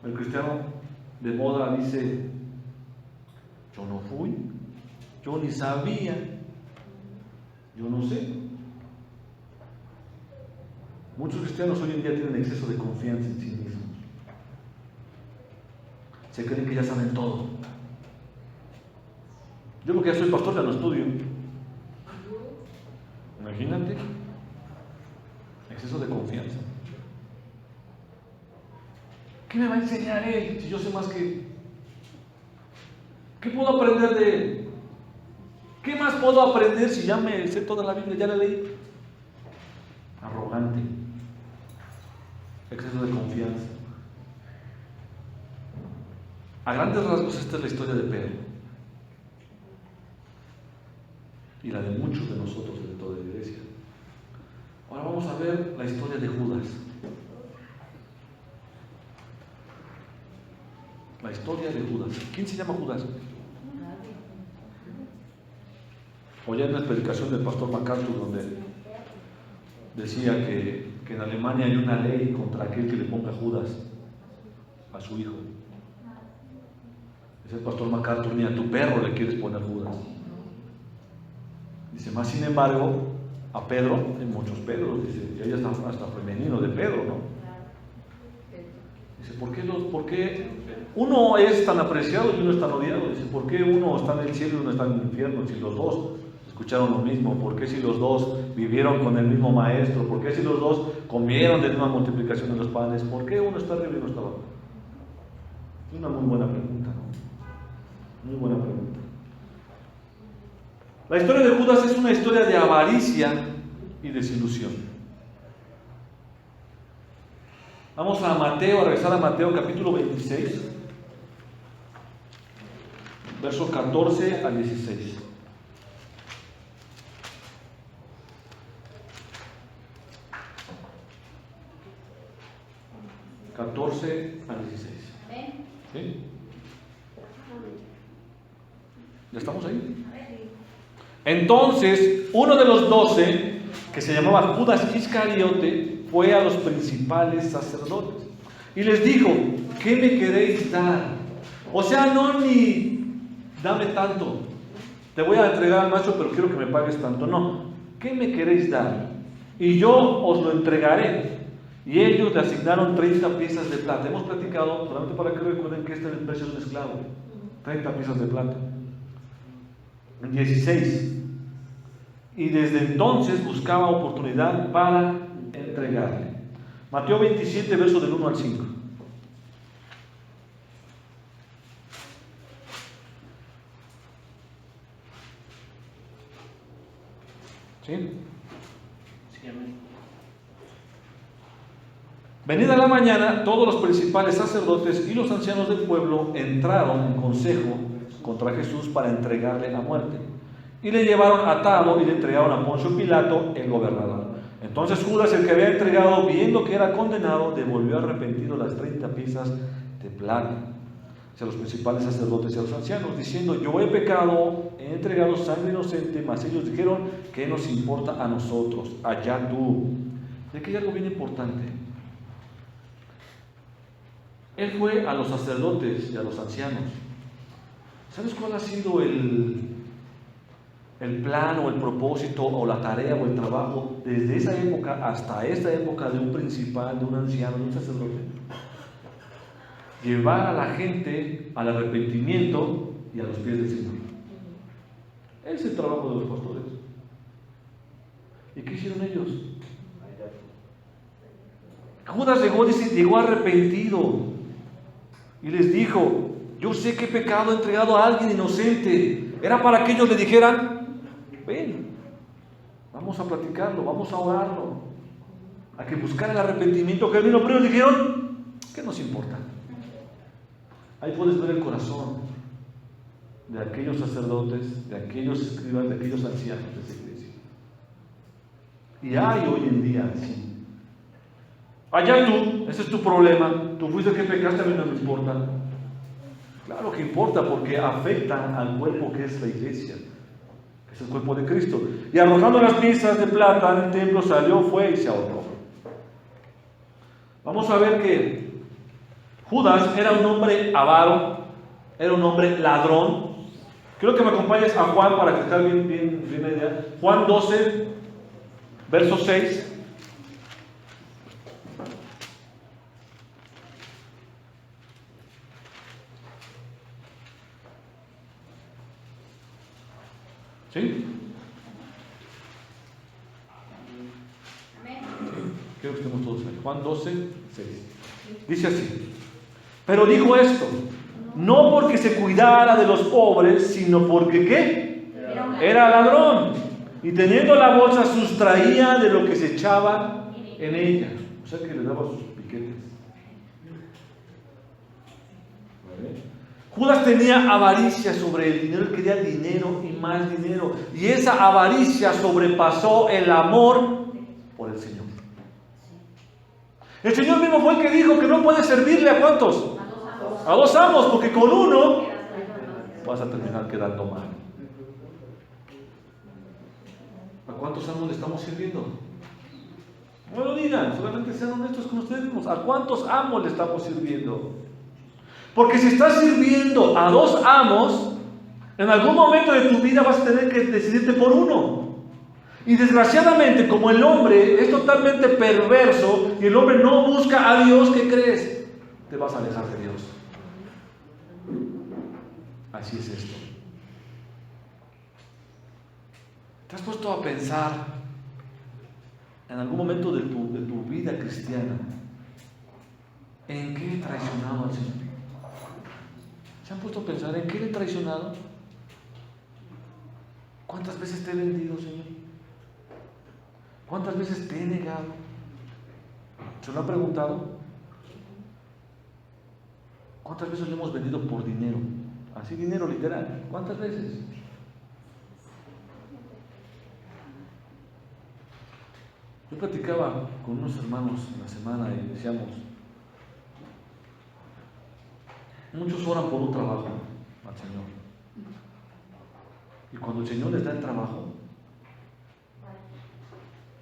El cristiano de moda dice, yo no fui, yo ni sabía, yo no sé. Muchos cristianos hoy en día tienen exceso de confianza en sí mismos. Se creen que ya saben todo. Yo porque ya soy pastor, ya no estudio. Imagínate. Exceso de confianza. ¿Qué me va a enseñar él si yo sé más que él? ¿Qué puedo aprender de él? ¿Qué más puedo aprender si ya me sé toda la Biblia, ya la leí? Arrogante. Exceso de confianza. A grandes rasgos esta es la historia de Pedro. Y la de muchos de nosotros de toda la iglesia. Ahora vamos a ver la historia de Judas. La historia de Judas. ¿Quién se llama Judas? Oye, en la predicación del pastor MacArthur, donde decía que en Alemania hay una ley contra aquel que le ponga Judas a su hijo. Dice el pastor MacArthur, ni a tu perro le quieres poner Judas. Dice, más sin embargo, a Pedro, hay muchos Pedros, dice, y hay hasta femenino de Pedro, ¿no? Dice, ¿por qué uno es tan apreciado y uno es tan odiado? Dice, ¿por qué uno está en el cielo y uno está en el infierno? Si los dos escucharon lo mismo, ¿por qué si los dos vivieron con el mismo maestro? ¿Por qué si los dos comieron de la misma multiplicación de los panes? ¿Por qué uno está arriba y uno está abajo? Es una muy buena pregunta, ¿no? Muy buena pregunta. La historia de Judas es una historia de avaricia y desilusión. Vamos a Mateo, a regresar a Mateo capítulo 26, versos 14 al 16. ¿Sí? ¿Ya estamos ahí? Entonces, uno de los 12, que se llamaba Judas Iscariote, fue a los principales sacerdotes y les dijo, ¿qué me queréis dar? O sea, no ni dame tanto, te voy a entregar al maestro, pero quiero que me pagues tanto. No, ¿qué me queréis dar? Y yo os lo entregaré. Y ellos le asignaron 30 piezas de plata. Hemos platicado, solamente para que recuerden que este es el precio de un esclavo, 30 piezas de plata. 16. Y desde entonces buscaba oportunidad para entregarle. Mateo 27, versos del 1 al 5. ¿Sí? Sí, amén. Venida la mañana, todos los principales sacerdotes y los ancianos del pueblo entraron en consejo contra Jesús para entregarle a muerte. Y le llevaron atado y le entregaron a Poncio Pilato, el gobernador. Entonces Judas, el que había entregado, viendo que era condenado, devolvió arrepentido las 30 piezas de plata a los principales sacerdotes y a los ancianos, diciendo, yo he pecado, he entregado sangre inocente. Mas ellos dijeron, ¿qué nos importa a nosotros? Allá tú. De que hay algo bien importante. Él fue a los sacerdotes y a los ancianos. ¿Sabes cuál ha sido el plan o el propósito o la tarea o el trabajo desde esa época hasta esta época de un principal, de un anciano, de un sacerdote? Llevar a la gente al arrepentimiento y a los pies del Señor. Ese es el trabajo de los pastores. ¿Y qué hicieron ellos? Judas llegó arrepentido y les dijo, yo sé que he pecado, he entregado a alguien inocente. Era para que ellos le dijeran, ven, vamos a platicarlo, vamos a orarlo, a que buscar el arrepentimiento que vino. Pero ellos dijeron, ¿qué nos importa? Ahí puedes ver el corazón de aquellos sacerdotes, de aquellos escribas, de aquellos ancianos de esa iglesia. Y hay hoy en día así. Allá tú, ese es tu problema, tú fuiste el que pecaste, a mí no me importa. Claro que importa, porque afectan al cuerpo que es la iglesia, que es el cuerpo de Cristo. Y arrojando las piezas de plata en el templo, salió, fue y se ahorcó. Vamos a ver que Judas era un hombre avaro, era un hombre ladrón. Quiero que me acompañes a Juan para que esté bien la idea. Juan 12, verso 6. ¿Sí? Quiero que estemos todos ahí. Juan 12, 6. Dice así: pero dijo esto, no porque se cuidara de los pobres, sino porque ¿qué? Era ladrón. Y teniendo la bolsa sustraía de lo que se echaba en ella. O sea que le daba sus piquetes. ¿Vale? Judas tenía avaricia sobre el dinero, él quería dinero y más dinero. Y esa avaricia sobrepasó el amor por el Señor. El Señor mismo fue el que dijo que no puede servirle ¿a cuántos? A dos amos, porque con uno vas a terminar quedando mal. ¿A cuántos amos le estamos sirviendo? No lo digan, solamente sean honestos con ustedes mismos. ¿A cuántos amos le estamos sirviendo? Porque si estás sirviendo a dos amos, en algún momento de tu vida vas a tener que decidirte por uno. Y desgraciadamente, como el hombre es totalmente perverso y el hombre no busca a Dios, ¿qué crees? Te vas a alejar de Dios. Así es esto. ¿Te has puesto a pensar en algún momento de tu vida cristiana en qué he traicionado al Señor? ¿Se han puesto a pensar en qué le he traicionado? ¿Cuántas veces te he vendido, Señor? ¿Cuántas veces te he negado? ¿Se lo han preguntado? ¿Cuántas veces lo hemos vendido por dinero? Así, dinero literal. ¿Cuántas veces? Yo platicaba con unos hermanos en la semana y decíamos, muchos oran por un trabajo al Señor. Y cuando el Señor les da el trabajo,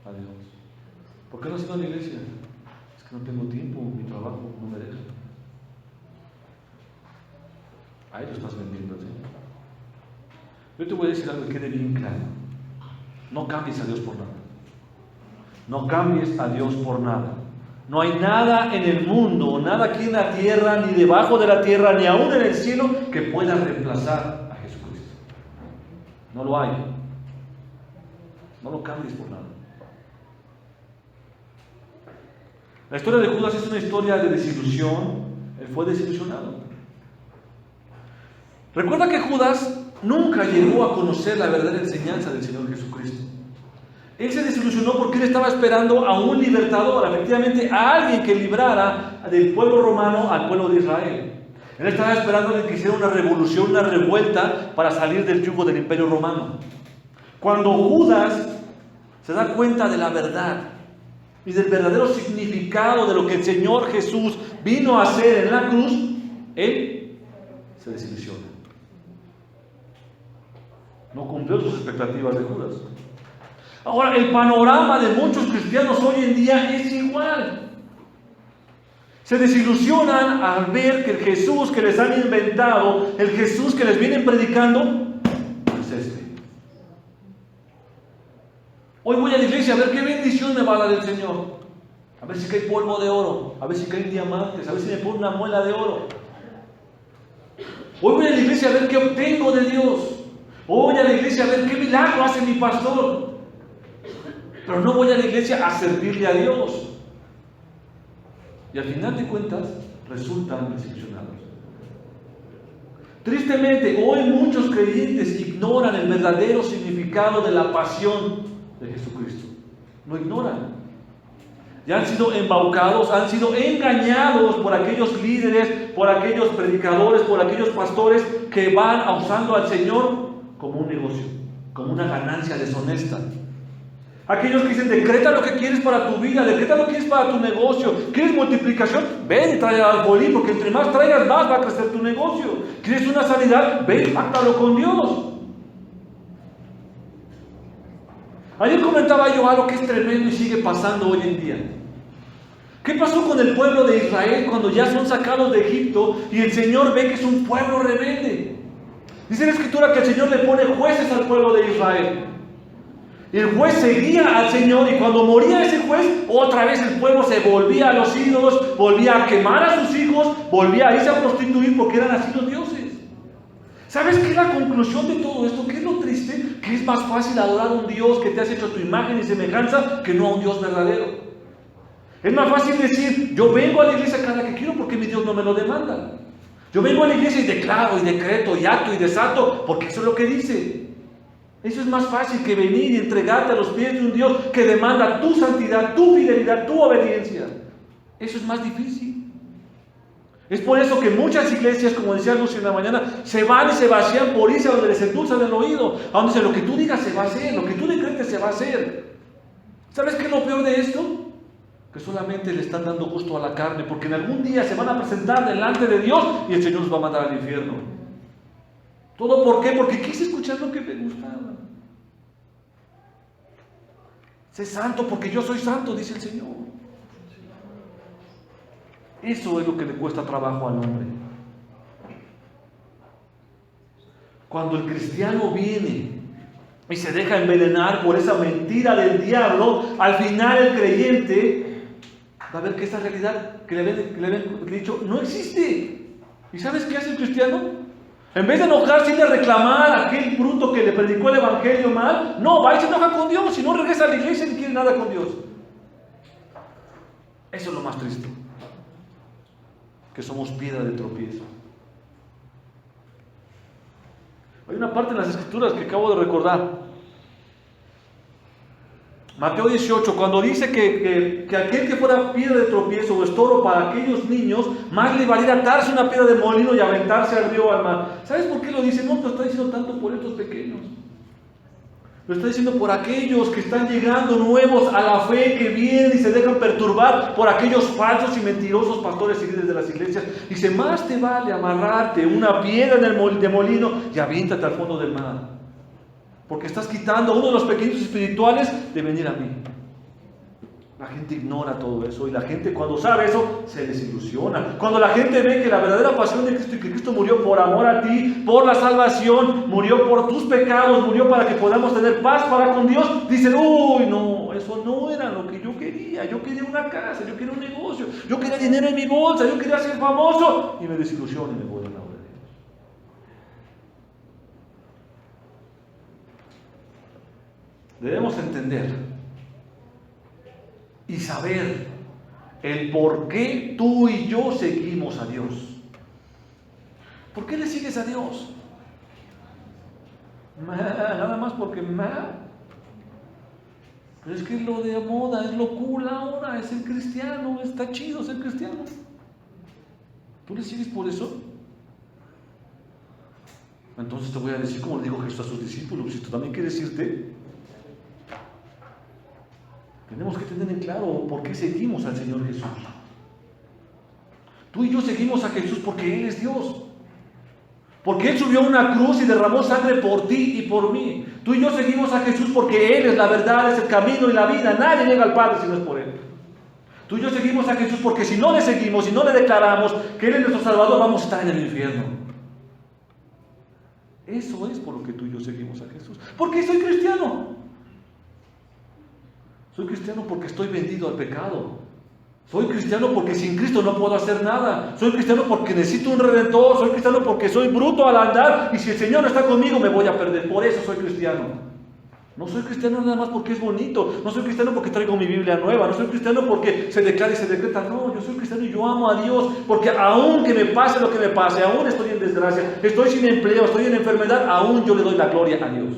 adiós. ¿Por qué no has ido a la iglesia? Es que no tengo tiempo, mi trabajo no me deja. Ahí lo estás vendiendo al Señor. Yo te voy a decir algo que quede bien claro. No cambies a Dios por nada. No cambies a Dios por nada. No hay nada en el mundo, nada aquí en la tierra, ni debajo de la tierra, ni aún en el cielo, que pueda reemplazar a Jesucristo. No lo hay. No lo cambies por nada. La historia de Judas es una historia de desilusión. Él fue desilusionado. Recuerda que Judas nunca llegó a conocer la verdadera enseñanza del Señor Jesucristo. Él se desilusionó porque él estaba esperando a un libertador, efectivamente a alguien que librara del pueblo romano al pueblo de Israel. Él estaba esperando a alguien que hiciera una revolución, una revuelta para salir del yugo del imperio romano. Cuando Judas se da cuenta de la verdad y del verdadero significado de lo que el Señor Jesús vino a hacer en la cruz, él se desilusiona. No cumplió sus expectativas de Judas. Ahora, el panorama de muchos cristianos hoy en día es igual. Se desilusionan al ver que el Jesús que les han inventado, el Jesús que les vienen predicando, es este. Hoy voy a la iglesia a ver qué bendición me va a dar el Señor. A ver si cae polvo de oro, a ver si caen diamantes, a ver si me pone una muela de oro. Hoy voy a la iglesia a ver qué obtengo de Dios. Hoy voy a la iglesia a ver qué milagro hace mi pastor. Pero no voy a la iglesia a servirle a Dios. Y al final de cuentas, resultan desilusionados. Tristemente, hoy muchos creyentes ignoran el verdadero significado de la pasión de Jesucristo. Lo ignoran. Ya han sido embaucados, han sido engañados por aquellos líderes, por aquellos predicadores, por aquellos pastores que van usando al Señor como un negocio, como una ganancia deshonesta. Aquellos que dicen, decreta lo que quieres para tu vida, decreta lo que quieres para tu negocio. ¿Quieres multiplicación? Ven y trae al bolín, porque entre más traigas, más va a crecer tu negocio. ¿Quieres una sanidad? Ven y pactalo con Dios. Ayer comentaba yo algo que es tremendo y sigue pasando hoy en día. ¿Qué pasó con el pueblo de Israel cuando ya son sacados de Egipto y el Señor ve que es un pueblo rebelde? Dice la Escritura que el Señor le pone jueces al pueblo de Israel. Y el juez seguía al Señor, y cuando moría ese juez, otra vez el pueblo se volvía a los ídolos, volvía a quemar a sus hijos, volvía a irse a prostituir porque eran así los dioses. ¿Sabes qué es la conclusión de todo esto? ¿Qué es lo triste? Que es más fácil adorar a un Dios que te has hecho a tu imagen y semejanza que no a un Dios verdadero. Es más fácil decir, yo vengo a la iglesia cada que quiero porque mi Dios no me lo demanda. Yo vengo a la iglesia y declaro y decreto y acto y desato porque eso es lo que dice. Eso es más fácil que venir y entregarte a los pies de un Dios que demanda tu santidad, tu fidelidad, tu obediencia. Eso es más difícil. Es por eso que muchas iglesias, como decía Lucio en la mañana, se van y se vacían por irse a donde les endulzan el oído, a donde dice, lo que tú digas se va a hacer, lo que tú decretes se va a hacer. ¿Sabes qué es lo peor de esto? Que solamente le están dando gusto a la carne, porque en algún día se van a presentar delante de Dios y el Señor los va a mandar al infierno. ¿Todo por qué? Porque quise escuchar lo que me gustaba. Sé santo porque yo soy santo, dice el Señor. Eso es lo que le cuesta trabajo al hombre. Cuando el cristiano viene y se deja envenenar por esa mentira del diablo, al final el creyente va a ver que esa realidad que le habían dicho no existe. ¿Y sabes qué hace el cristiano? En vez de enojarse y de reclamar a aquel bruto que le predicó el evangelio mal, no, va y se enoja con Dios y no regresa a la iglesia ni quiere nada con Dios. Eso es lo más triste. Que somos piedra de tropiezo. Hay una parte en las Escrituras que acabo de recordar. Mateo 18, cuando dice que aquel que fuera piedra de tropiezo o estorbo para aquellos niños, más le valiera atarse una piedra de molino y aventarse al río o al mar. ¿Sabes por qué lo dice? No lo está diciendo tanto por estos pequeños. Lo está diciendo por aquellos que están llegando nuevos a la fe, que vienen y se dejan perturbar por aquellos falsos y mentirosos pastores y líderes de las iglesias. Dice, más te vale amarrarte una piedra de molino y aviéntate al fondo del mar. Porque estás quitando a uno de los pequeños espirituales de venir a mí. La gente ignora todo eso y la gente cuando sabe eso se desilusiona. Cuando la gente ve que la verdadera pasión de Cristo y que Cristo murió por amor a ti, por la salvación, murió por tus pecados, murió para que podamos tener paz para con Dios, dicen, uy, no, eso no era lo que yo quería una casa, yo quería un negocio, yo quería dinero en mi bolsa, yo quería ser famoso y me desilusiono y me voy a la obra de Dios. Debemos entender y saber el por qué tú y yo seguimos a Dios. ¿Por qué le sigues a Dios? Nada más porque pero es que es lo de moda, es lo cool ahora, es el cristiano, está chido ser cristiano. ¿Tú le sigues por eso? Entonces te voy a decir como le dijo Jesús a sus discípulos, si tú también quieres irte, tenemos que tener en claro por qué seguimos al Señor Jesús. Tú y yo seguimos a Jesús porque Él es Dios. Porque Él subió a una cruz y derramó sangre por ti y por mí. Tú y yo seguimos a Jesús porque Él es la verdad, es el camino y la vida. Nadie llega al Padre si no es por Él. Tú y yo seguimos a Jesús porque si no le seguimos, si no le declaramos que Él es nuestro Salvador, vamos a estar en el infierno. Eso es por lo que tú y yo seguimos a Jesús. ¿Por qué soy cristiano? Soy cristiano porque estoy vendido al pecado. Soy cristiano porque sin Cristo no puedo hacer nada. Soy cristiano porque necesito un redentor. Soy cristiano porque soy bruto al andar y si el Señor no está conmigo me voy a perder. Por eso soy cristiano. No soy cristiano nada más porque es bonito. No soy cristiano porque traigo mi Biblia nueva. No soy cristiano porque se declara y se decreta. No, yo soy cristiano y yo amo a Dios porque aun que me pase lo que me pase, aún estoy en desgracia, estoy sin empleo, estoy en enfermedad, aún yo le doy la gloria a Dios.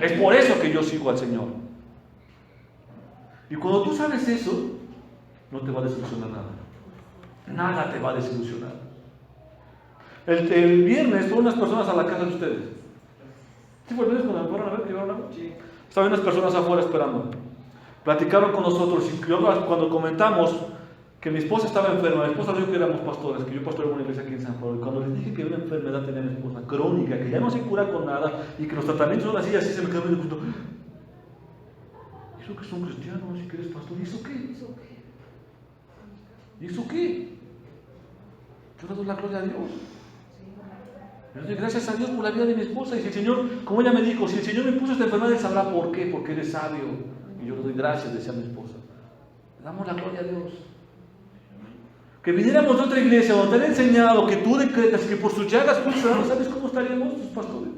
Es por eso que yo sigo al Señor. Y cuando tú sabes eso, no te va a desilusionar nada. Nada te va a desilusionar. El viernes fueron unas personas a la casa de ustedes. ¿Sí fue el viernes cuando me fueron a ver que llevaron agua? Sí. Estaban unas personas afuera esperando. Platicaron con nosotros y cuando comentamos que mi esposa estaba enferma, mi esposa dijo que éramos pastores, que yo pastoreo en una iglesia aquí en San Pablo, y cuando les dije que una enfermedad tenía mi esposa, crónica, que ya no se cura con nada, y que los tratamientos son así, así se me quedó muy justo. ¿Y eso que son cristianos y que eres pastor? ¿Y eso qué? ¿Y eso qué? Yo le doy la gloria a Dios. Yo doy gracias a Dios por la vida de mi esposa. Y si el Señor, como ella me dijo, si el Señor me puso esta enfermedad, Él sabrá por qué, porque Él es sabio. Y yo le doy gracias, decía mi esposa. Le damos la gloria a Dios. Que viniéramos de otra iglesia donde te han enseñado que tú decretas que por sus llagas tú serás, ¿sabes cómo estaríamos tus pastores?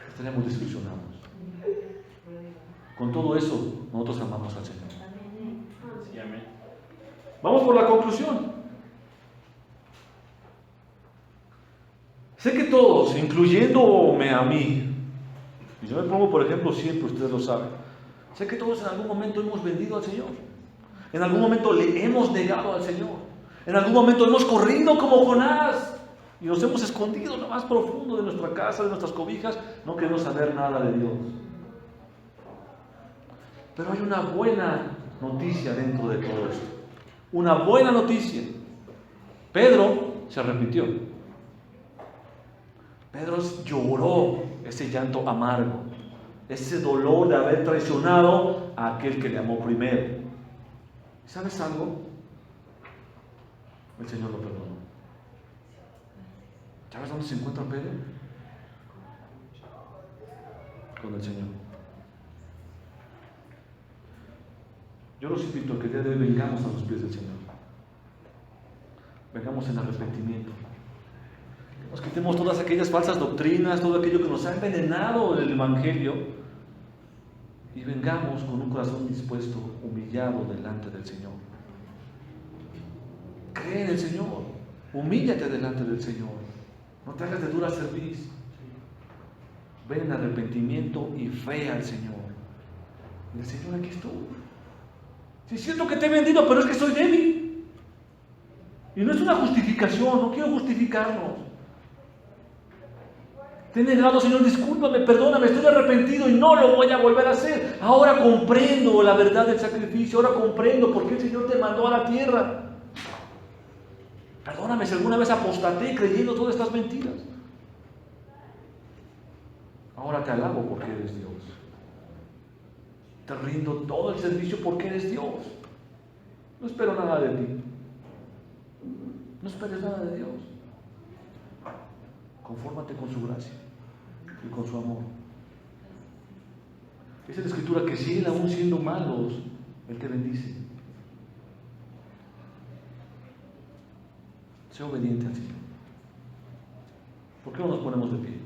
Estaríamos desilusionados. Con todo eso, nosotros amamos al Señor. Sí, amén. Vamos por la conclusión. Sé que todos, incluyéndome a mí, y yo me pongo por ejemplo siempre, ustedes lo saben, sé que todos en algún momento hemos vendido al Señor. En algún momento le hemos negado al Señor. En algún momento hemos corrido como Jonás y nos hemos escondido en lo más profundo de nuestra casa, de nuestras cobijas. No queremos saber nada de Dios. Pero hay una buena noticia dentro de todo esto. Una buena noticia. Pedro se arrepintió. Pedro lloró ese llanto amargo, ese dolor de haber traicionado a aquel que le amó primero. ¿Sabes algo? El Señor lo perdonó. ¿Sabes dónde se encuentra Pedro? Con el Señor. Yo los invito a que el día de hoy vengamos a los pies del Señor. Vengamos en arrepentimiento. Nos quitemos todas aquellas falsas doctrinas, todo aquello que nos ha envenenado del Evangelio. Y vengamos con un corazón dispuesto, humillado delante del Señor. Cree en el Señor. Humíllate delante del Señor. No te hagas de dura cerviz. Ven en arrepentimiento y fe al Señor. Y el Señor, aquí estoy. Si siento que te he vendido, pero es que soy débil. Y no es una justificación, no quiero justificarnos. Te he negado, Señor, discúlpame, perdóname, estoy arrepentido y no lo voy a volver a hacer. Ahora comprendo la verdad del sacrificio, ahora comprendo por qué el Señor te mandó a la tierra. Perdóname si alguna vez apostaté creyendo todas estas mentiras. Ahora te alabo porque eres Dios. Te rindo todo el servicio porque eres Dios. No espero nada de ti. No esperes nada de Dios. Confórmate con su gracia y con su amor. Esa es la escritura que si Él, aún siendo malos, Él te bendice. Sé obediente al Señor. ¿Por qué no nos ponemos de pie?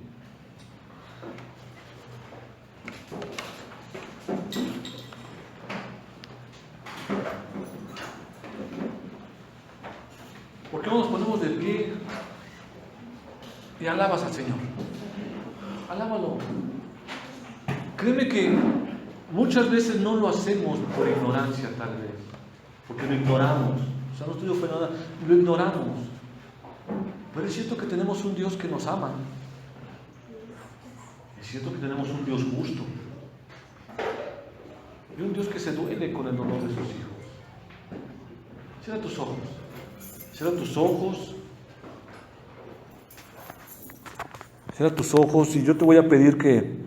¿Por qué no nos ponemos de pie y alabas al Señor? Alábalo. Créeme que muchas veces no lo hacemos por ignorancia, tal vez, porque lo ignoramos. O sea, no estoy ofendiendo, lo ignoramos. Pero es cierto que tenemos un Dios que nos ama. Es cierto que tenemos un Dios justo. Y un Dios que se duele con el dolor de sus hijos. Cierra tus ojos. Cierra tus ojos. Cierra tus ojos y yo te voy a pedir que